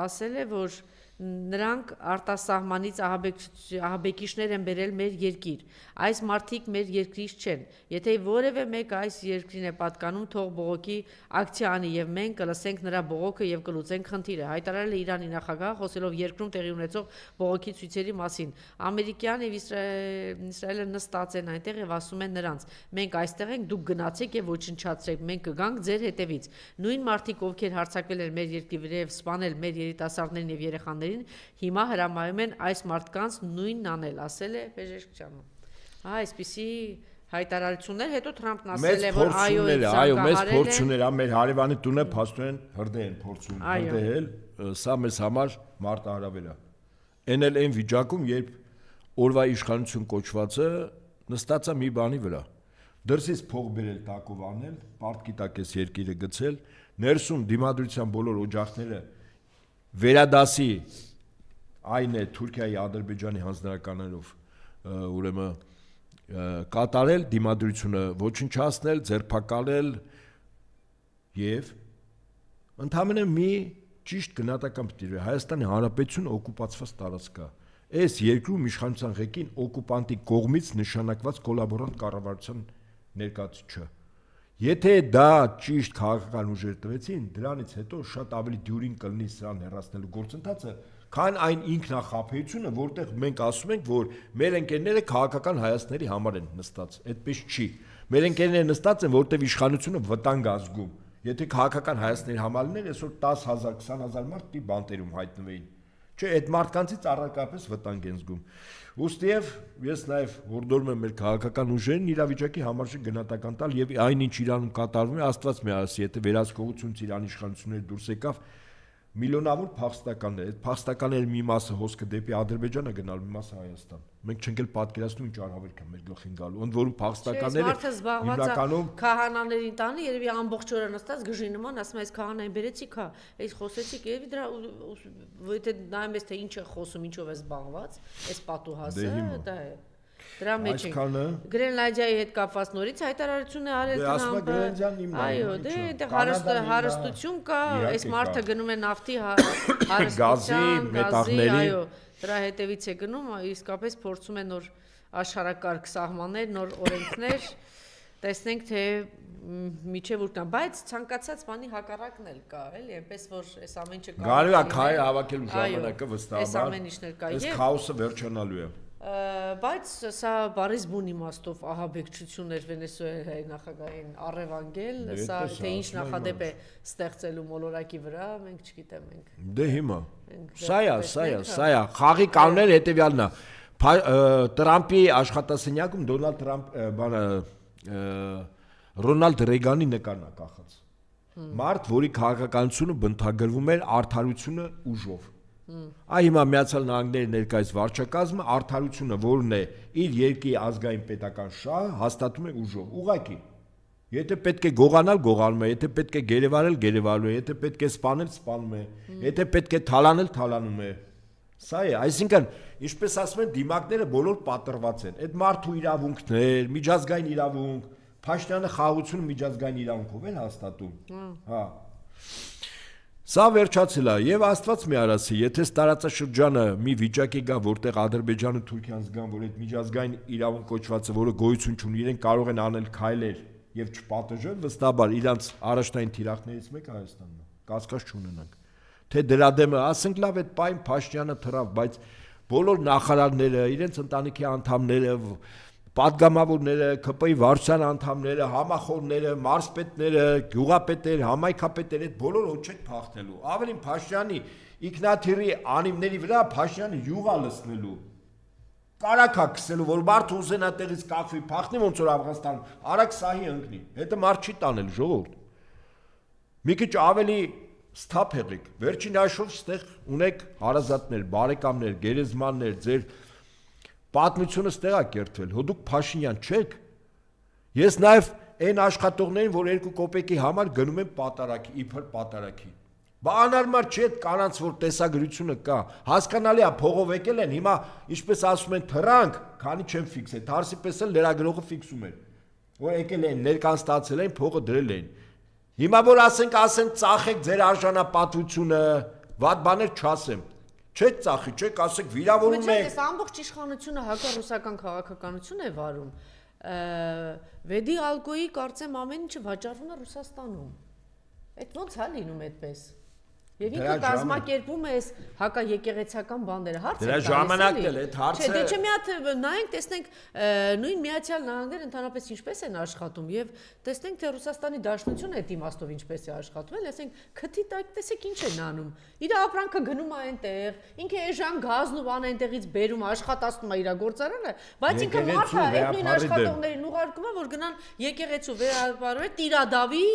ասել է, որ նրանք արտասահմանից ահաբեկիչներ են բերել մեր երկիր, այս մարդիկ մեր երկրից չեն, եթե որևէ մեկ այս երկրին է պատկանում, թող բողոքի ակցիա անի եւ մենք կլսենք նրա բողոքը եւ կլուծենք խնդիրը, հայտարարել է Իրանի նախագահը, խոսելով երկրում տեղի ունեցող բողոքի ցույցերի մասին։ Ամերիկյան եւ Իսրայելը նստած են այնտեղ եւ ասում են նրանց. մենք այստեղ ենք, դուք գնացեք եւ ոչնչացրեք, մենք կգանք ձեր հետևից։ Նույն մարդիկ, ովքեր հարձակվել են մեր երկրի վրա եւ սպանել մեր երիտասարդներին եւ երեխաներին, հիմա հրամայում են այս մարդկանց նույնն անել, ասել է բժշկչանը։ Այսպիսի հայտարարություններ, հետո Թրամփն ասել է, որ այո, մեծ փորձություններ, մեր հարևանի տունը փաստորեն հրդեհ են փորձում հրդեհել, սա մեզ համար մարտահրավեր է։ Այն վիճակում, երբ օրվա իշխանություն կոչվածը նստած է մի բանի վրա։ Դրսից փող բերել տակով անել, պարտքի տակ էս երկիրը գցել, ներսում դիմադրության բոլոր օջախները վերադասի այն է Թուրքիայի, Ադրբեջանի հանձնարարականներով ուրեմն կատարել դիմադրությունը ոչնչացնել, ձերբակալել եւ ընդհանրապես մի ճիշտ գնահատական պետք է Հայաստանի Հանրապետությունը օկուպացված տարածք է։ Այս երկրում իշխանության ղեկին օկուպանտի կողմից նշանակված կոլաբորանտ կառավարության ներկայացուցիչ։ Եթե դա ճիշտ քաղաքական ուժեր տվեցին, դրանից հետո շատ ավելի դյուրին կլինի սրան հեռացնելու գործընթացը, քան այն ինքնախապեյությունը, որտեղ մենք ասում ենք, որ մեր ընկերները քաղաքական հայացքների համար են նստած, այդպես չի։ Մեր ընկերները նստած են, որտեղ իշխանությունը վտանգ ազգում։ Եթե քաղաքական հայացքների համար լիներ, այսօր 10,000, 20,000 մարդ դի բանտերում հայտնվեին։ Չէ, այդ մարդկանցից առարկապես վտանգ են զգում։ Ոստիև ես նաև հորդորում եմ մեր քաղաքական ուժերին իրավիճակի համարժեք գնահատական տալ եւ այն ինչ Իրանում կատարվում է, Աստված մի ասի, եթե վերահսկողությունից Իրանի իշխանությունները դուրս եկավ, միլիոնավոր փախստականներ, այդ փախստականների մի մասը հոսքը դեպի Ադրբեջանը գնալու, մի մասը Հայաստան։ Մենք չենք էլ պատկերացնում ինչ արհավերք է մեր գլխին գալու, ընդ որում փախստականները հիմնականում քահանաներին տանը երևի ամբողջ օրը նստած գժի նման ասում այս քահանային բերեցիք, հա, այս խոսեցիք, երևի դրա եթե նայում ես թե ինչ է խոսում, ինչով է զբաղված, այս պատուհասը, դա է։ Դրա մեջ է։ Գրենլանդիայի հետ կապված նորից հայտարարություն է արել Թրամփը։ Այո, դե այնտեղ հարստություն կա, այս մարդը գնում է նավթի հարստության, գազի, այո, դրա հետևից է գնում, իսկապես փորձում է նոր աշխարհակարգ սահմաններ, նոր օրենքներ, տեսնենք թե միջև ուր կան, բայց ցանկացած բանի հակառակն էլ կա, էլի, այնպես որ այս ամեն ինչը կարելի է քայլ հավաքելու ժամանակը վստահաբար։ Այս ամեն ինչն էլ կա։ Այս քաոսը վերջանալու է։ Բայց սա բարիս բուն իմաստով ահաբեկչություններ Վենեսուելայի նախագահին առևանգել, սա թե ինչ նախադեպ է ստեղծելու մոլորակի վրա, մենք չգիտեմ ենք։ Դե հիմա սա է, խաղի կանոնները հետևյալն է։ Տրամփի աշխատասենյակում Ռոնալդ Ռեյգանի նկարն է կախած։ Մարդ, որի քաղաքականությունը բնութագրվում էր արդարությունը ուժով։ Այ հիմա Միացյալ Նահանգների ներկայիս վարչակազմը արդարությունը, որն է իր երկրի ազգային պետական շահը, հաստատում է ուժով, ուղղակի։ Եթե պետք է գողանալ, գողանում է, եթե պետք է գերեվարել, գերեվարում է, եթե պետք է սպանել, սպանում է, եթե պետք է թալանել, թալանում է։ Սա է, այսինքն, ինչպես ասում են, դիմակները բոլոր պատրված են։ Այդ մարդու իրավունքներ, միջազգային իրավունք, Փաշինյանը խաղաղությունը միջազգային իրավունքով է հաստատում։ Հա։ Սա վերջացել է եւ Աստված մի արասի, եթե տարածաշրջանը մի վիճակի գա, որտեղ Ադրբեջանը Թուրքիան զգան, որ այդ միջազգային իրավունք կոչվածը, որը գոյություն չունի, իրենք կարող են անել քայլեր եւ չպատժել, վստահաբար իրանց առաջնային թիրախներից մեկը Հայաստանն է։ Կասկած չունենանք։ Թե դրա դեմը, ասենք լավ այդ պայն Փաշինյանը թռավ, բայց բոլոր նախարարները, իրենց ընտանիքի անդամները, պատգամավորները, ԿՊ-ի վարչության անդամները, համախոհները, մարզպետները, գյուղապետեր, համայնքապետեր, այդ բոլորը ոչ չեք փախնելու։ Ավելին Փաշինյանի ինքնաթիռի անիմների վրա Փաշինյանը յուղա լցնելու։ Կարակա քսելու, որ մարդը ուզենա տեղից կախվի, փախնի ոնց որ Աֆղանստանում, արագ սահի ընկնի։ Հետը մարդ չի տանել ժողովուրդ։ Մի քիչ ավելի սթափ եղեք։ Վերջին հաշվով ստեղ ունեք հարազատներ, բարեկամներ, գերեզմաններ, ձեր պատմությունը ստեղ է կերտվել, հո դուք Փաշինյան չեք։ Ես նաև այն աշխատողներին, որ 2 կոպեկի համար գնում են պատարակի, իբր պատարակի։ Բա անարմար չէ այդ կանանց, որ տեսագրությունը կա։ Հասկանալի է, փողով եկել են, հիմա ինչպես ասում են, թռանք, քանի չեն ֆիքսել, Թարսի պես էլ լրագրողը ֆիքսում էր։ Որ եկել են, ներկանստացել են, փողը դրել են։ Հիմա որ ասեն ծախեք ձեր արժանապատվությունը, վատ բաներ չասեմ։ Չեք ծախի, չեք ասեք վիրավորում եք։ Այս ամբողջ իշխանությունը հակառուսական քաղաքականություն է վարում։ Վեդի ալկոյի կարծեմ ամեն ինչը վաճառվում է Ռուսաստանում։ Այդ ո՞նց է լինում այդպես։ Եվ ինքը կազմակերպում է այս հակաեկեղեցական բաները, հարց է տալիս։ Դրա ժամանակն էլ այդ հարցը։ Չէ, դե չէ մի հատ նայենք, տեսնենք նույն Միացյալ Նահանգները ընդհանրապես ինչպես են աշխատում եւ տեսնենք թե Ռուսաստանի Դաշնությունը այդ իմաստով ինչպես է աշխատում, ասենք քթի տակ տեսեք ինչ են անում։ Իր ապրանքը գնում է այնտեղ, ինքը էժան գազն ու բան այնտեղից բերում, աշխատացնում է իր գործարանը, բայց ինքը մարդը այդ նույն աշխատողներին ուղարկում է, որ գնան եկեղեցու վերաբերել տիրադավի,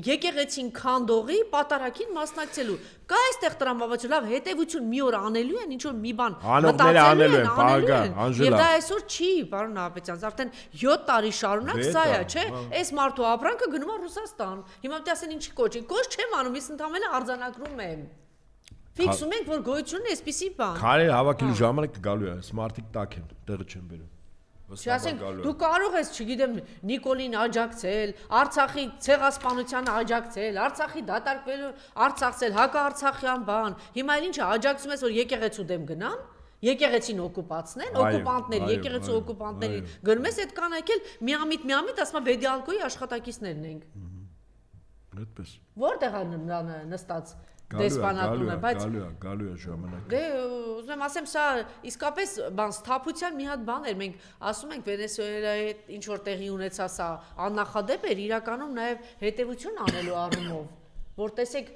եկեղեցին քանդողի, պատարակին մասնակցելու։ Կա այստեղ տրամաբանություն, լավ, հետևություն մի օր անելու են, ինչ որ մի բան մտածելու են, պարգա, Անժելա։ Եվ դա այսօր չի, պարոն Նահապետյան, արդեն 7 տարի շարունակ սա է, չէ՞։ Այս մարդու ապրանքը գնում է Ռուսաստան։ Հիմա պետք է ասեն ինչի կոչ, կոչ չեմ անում, ես ընդամենը արձանագրում եմ։ Ֆիքսում ենք, որ գոյություն ունի այսպիսի բան։ Քարեր հավաքելու ժամանակ գալու է, սմարտիկ տակ են, տեղը չեն բերում։ Չասենք, դու կարող ես, չգիտեմ, Նիկոլին աջակցել, Արցախի ցեղասպանությանը աջակցել, Արցախի դատարկվելու Արցախցել, հակաարցախյան բան։ Հիմա ինչ է, աջակցում ես, որ եկեղեցու դեմ գնան, եկեղեցին օկուպացնեն, օկուպանտներ, եկեղեցու օկուպանտների գնում ես այդ կանայքել միամիտ, ասում եմ, Վեդիալկոյի աշխատակիցներն ենք։ Այդպես։ Որտեղ է նստած դեսպանատունը, բայց գալու է ժամանակ։ Դե ուզում եմ ասեմ, սա իսկապես բան սթափության մի հատ բան էր, մենք ասում ենք Վենեսուելայի ինչ որ տեղի ունեցա սա աննախադեպ էր, իրականում նաև հետևություն անելու առումով, որ տեսեք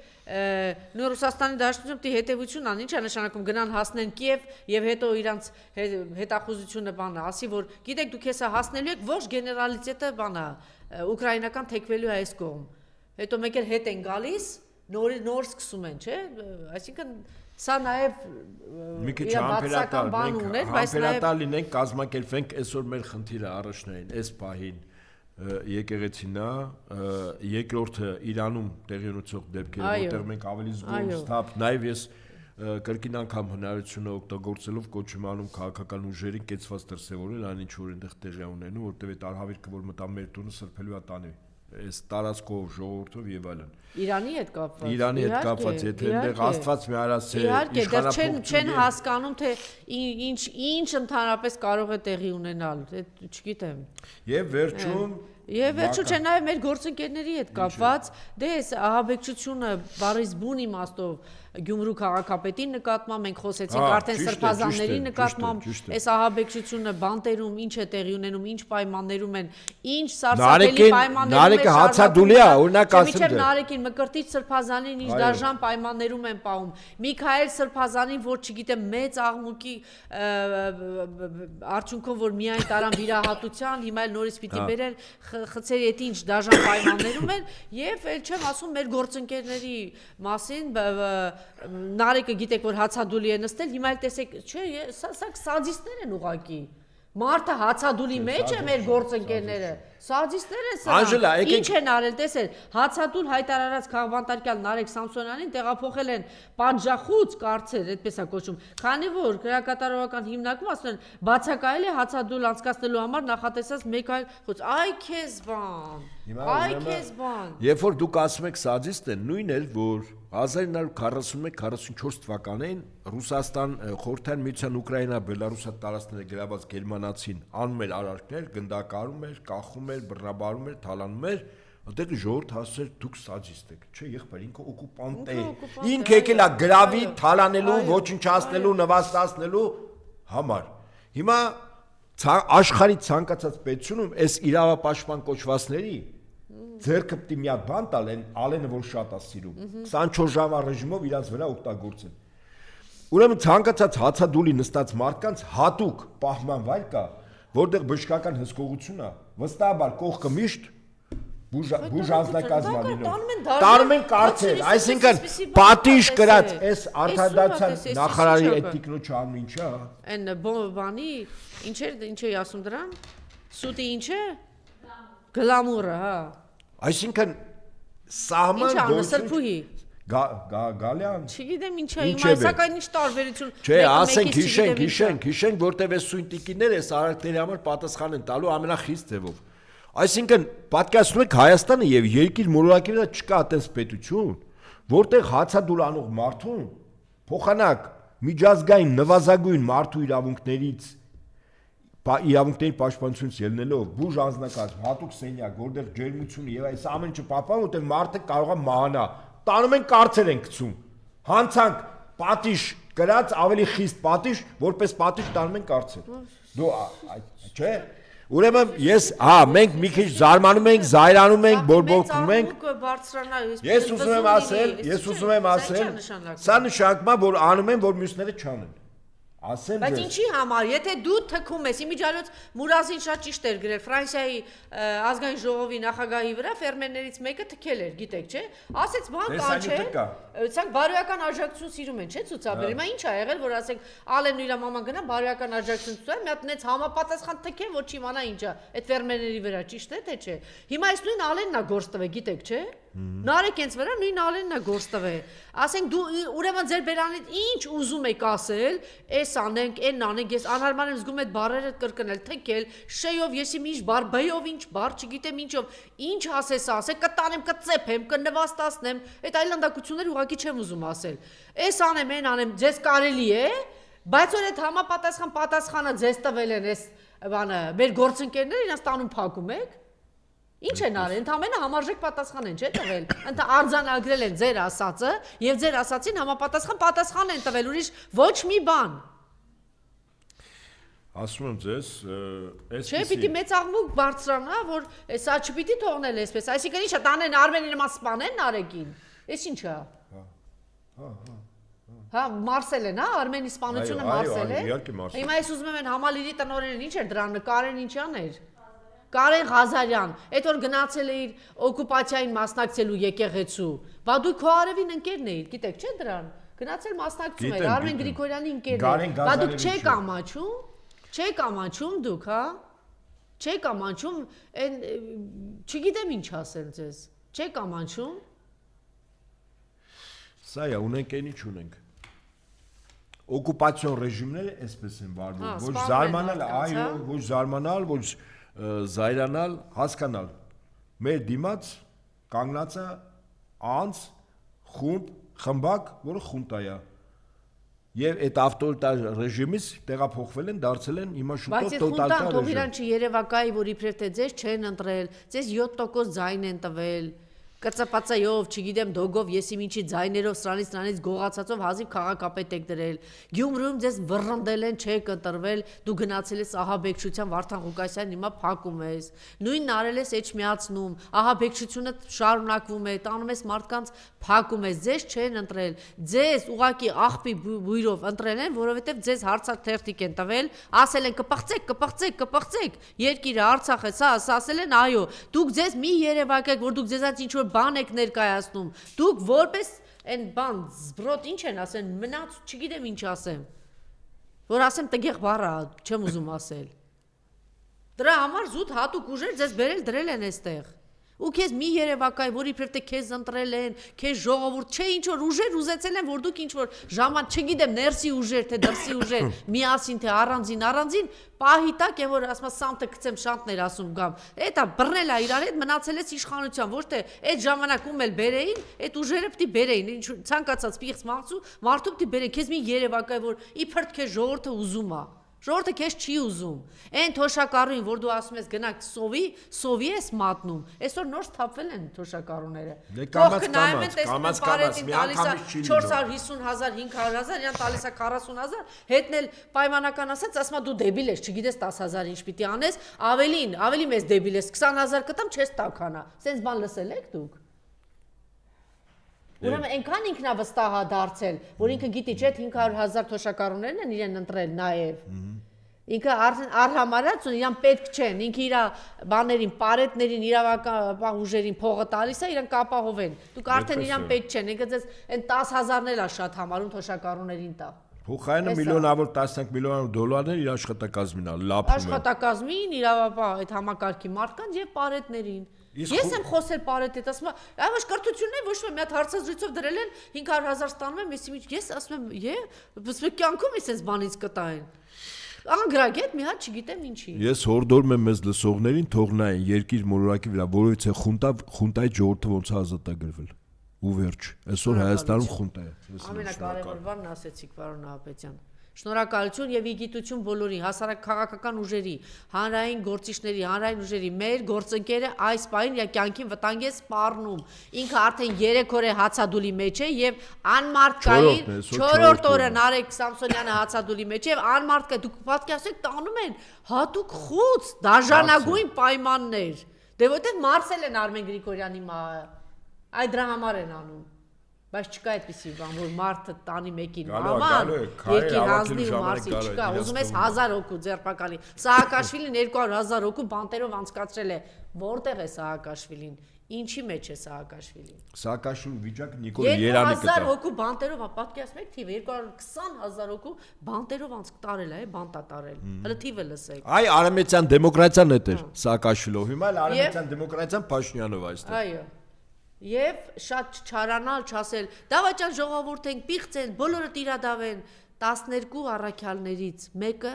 նույն Ռուսաստանի Դաշնությունը պետք է հետևություն անի, ինչ է նշանակում գնան հասնեն Կիև եւ հետո իրանց հետախուզությունը բանը ասի, որ գիտեք դուք հեսա հասնելու եք, ոչ գեներալիտետը բանա ուկրաինական թեքվելու է այս կողմ, հետո մեկ էլ հետ են գալիս նոր սկսում են, չէ՞, այսինքն սա նաև մի քիչ համբերատար լինենք, կազմակերպենք այսօր մեր խնդիրը առաջնային, այս պահին եկեղեցին է, երկրորդը Իրանում տեղի ունեցող դեպքերը, որտեղ մենք ավելի զգոն սթափ, նաև ես կրկին անգամ հնարավորությունը օգտագործելով կոչում անում քաղաքական ուժերին կեցված դրսևորել այն ինչ որ այնտեղ տեղի ունենում, որտեղ այդ արհավիրքը որ մտա մեր տունը սրբելու է տանի այս տարածքով ժողովրդով եւ այլն։ Իրանի հետ կապված։ Իրանի հետ կապված, եթե այնտեղ Աստված մի արած է, իշխանապողություն չեն հասկանում թե ինչ ընդհանրապես կարող է տեղի ունենալ, չգիտեմ։ Եվ վերջում չէ նաև մեր գործընկերների հետ կապված, դե այս ահաբեկչությունը բարիս բուն իմաստով Գյումրու քաղաքապետի նկատմամբ մենք խոսեցինք արդեն սրբազանների նկատմամբ, այս ահաբեկչությունը բանտերում ինչ է տեղի ունենում, ինչ պայմաններում են, ինչ սարսափելի պայմաններում են հացադուլի է, օրինակ ասեմ դե։ Նարեկին Մկրտիչ սրբազանին ինչ դաժան պայմաններում են պահում։ Միքայել սրբազանին, որ չգիտեմ մեծ աղմուկի արդյունքում որ միայն տարան վիրահատության, հիմա էլ նորից պիտի բերեն խցերի հետ ինչ դաժան պայմաններում են եւ էլ չեմ ասում մեր գործընկերների մասին Նարեկը գիտեք որ հացադուլի է նստել, հիմա էլ տեսեք, չէ, սա սադիստներ են ուղակի։ Մարդը հացադուլի մեջ է մեր գործընկերները, Սադիստներ են Անժելա, սրանք։ Ինչ են արել, տեսել, հացադուլ հայտարարած քաղբանտարկյալ Նարեկ Սամսոնյանին տեղափոխել են պատժախուց կարծեր, այդպես է կոչում։ Քանի որ քրեակատարողական հիմնարկում ասում են, բացակայել է հացադուլ անցկացնելու համար նախատեսած մեկ այլ խոց։ Այ քեզ բան։ Այ քեզ բան։ Երբ որ դուք ասում եք սադիստ են, նույնն էր, որ 1941-44 թվականին Ռուսաստան խորհրդային միության Ուկրաինա Բելարուսա տարածքները գրաված գերմանացին անում էր արարքներ, գնդակարում էր, կախում էր, բռնաբարում էր, թալանում էր, այդտեղ ժողովուրդ հասցեր դուք սադիստ եք, չէ, եղբայր, ինքը օկուպանտ է։ Ինքը եկել է գրավի, թալանելու, ոչնչացնելու, նվաստացնելու համար։ Հիմա աշխարհի ցանկացած պետությունում այս իրավապաշտպան կոչվածների ձերքը պիտի մի հատ բան տալ են ալենը որ շատ է սիրում 24 ժամվա ռեժիմով իրաց վրա օգտագործեն ուրեմն ցանկացած հացադուլի նստած մարդկանց հատուկ պահման վայր կա որտեղ բժշկական հսկողություն է վստահաբար կողքը միշտ բուժանձնակազմա լինում տանում են կարծել այսինքն պատիժ կրած այս արդարադատության նախարարի այդ տիկնոջը անում ինչա այն բանի ինչ է ասում դրան սուտի ինչ է գլամուրը հա այսինքն սահման սրբուհի Գալյան չգիտեմ ինչ է հիմա սակայն ինչ տարբերություն չէ ասենք հիշենք որտեվ այս սույնտիկիները այս արարքների համար պատասխան են տալու ամենախիստ ձևով այսինքն պատկերացնում եք Հայաստանը եւ երկիր մոլորակի վրա չկա այդպես պետություն որտեղ հացադուլ անող մարդուն փոխանակ միջազգային նվազագույն մարդու իրավունքներից իրավունքների պաշտպանությունից ելնելով բուժ անձնակազմ հատուկ սենյակ որտեղ ջերմությունը եւ այս ամեն ինչը պահպանում որտեղ մարդը կարող է մահանա տանում են կարծեր են գցում հանցանք պատիժ կրած ավելի խիստ պատիժ որպես պատիժ տանում են կարծեր դու չէ ուրեմն ես մենք մի քիչ զարմանում ենք զայրանում ենք բորբոքվում ենք ես ուզում եմ ասել սա նշանակում է որ անում են որ մյուսները չանեն Բայց ինչի համար, եթե դու թքում ես, իմիջիալոց Մուրազին շատ ճիշտ էր գրել, Ֆրանսիայի ազգային ժողովի նախագահի վրա ֆերմերներից մեկը թքել էր, գիտեք, չէ, ասեց բան կանչել, սրանք բարոյական աջակցություն սիրում են, չէ, ցուցաբերել, հիմա ինչ ա եղել, որ ասենք Ալենն ու իր մաման գնա բարոյական աջակցություն ցուցաբերել, մի հատ նենց համապատասխան թքեն, որ չիմանա ինչ ա, այդ ֆերմերների վրա ճիշտ է թե չէ։ Հիմա այս նույն Ալենն ա գործ տվել, գիտեք, չէ։ Նարեկ հենց վրա նույն Ալենն է գործ տվել։ Ասենք դու ուրեմն ձեր բերանից ինչ ուզում եք ասել, էս անենք, այն անենք, ես անհարմար եմ զգում այդ բառերը կրկնել, թքել, շեյով, եսի ինչ բառ, բեյով ինչ բառ, չգիտեմ ինչով, ինչ ասես ասեք, կտանեմ, կծեփեմ, կնվաստացնեմ, այդ այլանդակություններ ուղղակի չեմ ուզում ասել։ Էս անեմ, այն անեմ, ձեզ կարելի է, բայց որ այդ համապատասխան պատասխանը ձեզ տվել են, այս բանը, մեր գործընկերները իրանց տանում փակում եք։ Ինչ են արել, ընդամենը համարժեք պատասխան են, չէ՞ տվել։ Արձանագրել են ձեր ասածը եւ ձեր ասածին համապատասխան պատասխան են տվել, ուրիշ ոչ մի բան։ Ասում եմ ձեզ, այսպեսի։ Չէ, պիտի մեծ աղմուկ բարձրանա, որ սա չպիտի թողնել այսպես։ Այսինքն ի՞նչ է, տանեն Արմենի նման սպանեն Նարեկին։ Էս ինչ է։ Հա, Մարսել են, հա, Արմենի սպանությունը Մարսել է։ Հիմա ես ուզում եմ այն համալիրի տնօրենին ինչ էր դրան նկարեն ինչան էր։ Կարեն Ղազարյան, այդ որ գնացել է իր օկուպացիային մասնակցելու եկեղեցու, բա դու քո արևին ընկերն էիր, գիտեք, չէ՞ դրան։ Գնացել մասնակցում էր Արմեն Գրիգորյանի ընկերն էր։ Բա դուք չեք ամաչում։ Չեք ամաչում դուք, հա։ Չեք ամաչում, այն չգիտեմ ինչ ասել ձեզ։ Չեք ամաչում։ Սա է, ունենք այն ինչ ունենք։ Օկուպացիոն ռեժիմները այսպես են վարվում, ոչ զարմանալ, այո, ոչ զարմանալ, ոչ զայրանալ, հասկանալ։ Մեր դիմաց կանգնած է անձ, խումբ, խմբակ, որը խունտա է։ Եվ այդ ավտորիտար ռեժիմից տեղափոխվել են, դարձել են հիմա շուտով տոտալիտար ռեժիմ։ Բայց այդ խունտան թող իրան չի երևակայի, որ իբրև թե ձեզ չեն ընտրել, ձեզ 7% ձայն են տվել։ Կծպածայով, չգիտեմ, դոգով, եսի ինչի ձայներով, սրանից գողացածով հազիվ քաղաքապետ եք դրել։ Գյումրիում ձեզ վռնդել են, չեք ընտրվել, դու գնացել ես ահաբեկչության Վարդան Ղուկասյանին, հիմա փակում ես։ Նույնն արել ես Էջմիածնում, ահաբեկչությունը շարունակվում է, տանում ես մարդկանց փակում ես, ձեզ չեն ընտրել։ Ձեզ ուղակի աղբի բույրով ընտրել են, որովհետև ձեզ հարցաթերթիկ են տվել, ասել են կպղծեք, երկիրը Արցախը, սա ասել են այո։ Դուք ձեզ մի երևակեք, որ դուք ձեզանց ինչ որ բան եք ներկայացնում, դուք որպես այն բան, զբրոտ ինչ են ասեն, մնաց, չգիտեմ ինչ ասեմ, որ ասեմ տգեղ բառը, չեմ ուզում ասել, Դրա համար զուտ հատուկ ուժեր ձեզ բերել դրել են այստեղ։ Ու քեզ մի երևակայ, որ իբրև թե քեզ ընտրել են, քեզ ժողովուրդ, չէ, ինչ որ ուժեր ուզեցել են, որ դուք ինչ որ ժամանակ, չգիտեմ, ներսի ուժեր, թե դրսի ուժեր, միասին թե առանձին, պահի տակ է որ ասում սամտը գցեմ շանտներ ասում գամ։ Էտա բռնել է իրար հետ մնացել է իշխանության, ոչ թե այդ ժամանակում էլ բերեին, այդ ուժերը պիտի բերեին, ինչ ցանկացած պիղծ մարդու պիտի բերեն, քեզ մի երևակայ, որ իբրև քեզ ժողովուրդը ուզում է։ Ժողովուրդը քեզ չի ուզում։ Այն թոշակառուին, որ դու ասում ես գնաք սովի ես մատնում, այսօր նոր սթափվել են թոշակառուները։ Կամաց, մի անգամից 450,000, 500,000, իրան տալիս է 40,000, հետն էլ պայմանական ասած, ասում է դու դեբիլ ես, չգիտես 10,000 ինչ պիտի անես, ավելի մեծ դեբիլ ես, 20,000 կտամ, չես տականա։ Սենց բան լսել եք դուք։ Ուրեմն այնքան ինքնավստահ է դարձել, որ ինքը գիտի չէ 500,000 թոշակառուներն են իրեն ընտրել նաև։ Ինքը արհամարած ու իրան պետք չեն, ինքը իր բաներին, պարետներին, իրավական ուժերին փողը տալիս է, իրան կապահովեն։ Դուք արդեն իրան պետք չեն, ինքը ձեզ այն 10,000-ն էլ է շատ համարում թոշակառուներին տա։ Փոխայինը միլիոնավոր 10 միլիոնավոր դոլարներ իր աշխատակազմին է լափում։ Աշխատակազմին, իրավապահ այդ համակարգի մարդկանց եւ պարետներին։ Ես եմ խոսել պարետ հետ, ասում եմ, այո, կրթությունն է, ոչ մի հատ հարցազրույցով դրել են 500,000 ստանում եմ, ես ասում եմ, բսմե կյանքում ես այս բանից կտային։ Անգրագետ մի հատ չգիտեմ ինչի։ Ես հորդորում եմ մեզ լսողներին թող նայեն երկիր մոլորակի վրա, որովհետեւ խունտայի ժողովուրդը ոնց է ազատագրվել։ Ու վերջ, այսօր Հայաստանում խունտա է։ Ամենակարևոր բանն ասեցիք, պարոն Նահապետյան։ Շնորհակալություն եւ իգիտություն բոլորին, հասարակ քաղաքական ուժերի, հանրային գործիչների, հանրային ուժերի, մեր գործընկերը այս պահին իր կյանքին վտանգ է սպառնում։ Ինքը արդեն 3 օր է հացադուլի մեջ է եւ անմարտկային 4-րդ օրը Նարեկ Սամսոնյանը հացադուլի մեջ է եւ անմարտկային դուք պատկերացեք տանում են հատուկ խոց, դաժանագույն պայմաններ։ Դե որտեղ մարսել են Արմեն Գրիգորյանի մահը։ Այդ դրա համար են անում։ Բայց չկա այդպիսի բան, որ մարդը տանի մեկին մաման, երկիր հանձնի ու մարսի չկա, ուզում ես 1000 հոգու ձերբակալի։ Սահակաշվիլին 200,000 հոգու բանտերով անցկացրել է։ Որտեղ է Սահակաշվիլին։ Ինչի մեջ է Սահակաշվիլին։ Սահակաշվիլի վիճակը Նիկոլ Երանի կտա։ 200,000 հոգու բանտերով, պատկերացնում եք թիվը 220,000 հոգու բանտերով տարել է, բանտա տարել։ Հələ թիվը լսեք։ Այ արեմեցյան դեմոկրատիան էր Սահակաշվիլով, հիմա էլ արեմեցյան դեմոկրատիան Փաշինյանով այստեղ։ Այո։ Եվ շատ չարանալ, չասել, դավաճան ժողովուրդ ենք, պիղծ են, բոլորը տիրադավեն, 12 առաքյալներից մեկը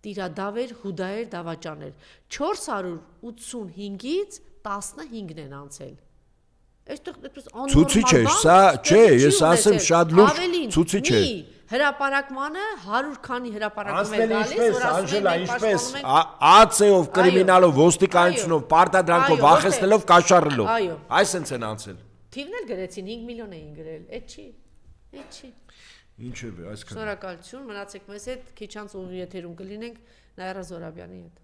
տիրադավեր, հուդայեր, դավաճաներ, 485-ից 15-ն են անցել։ Ցուցիչ է, սա չէ, ես ասեմ շատ լուրջ ցուցիչ է։ Հրապարակմանը 100 քանի հրապարակում է գալիս, որ ասում են ինչպես ԱՑ-ով, կրիմինալով, ոստիկանությունով, պարտադրանքով, վախեցնելով, կաշառելով։ Այս sense են անցել։ Թիվն էլ գրեցին 5 միլիոն էին գրել, այդ չի։ Ինչ է, այսքան։ Շնորհակալություն, մնացեք մեզ հետ, քիչ անց ու եթերում կլինենք Նաիրա Զորաբյանի հետ։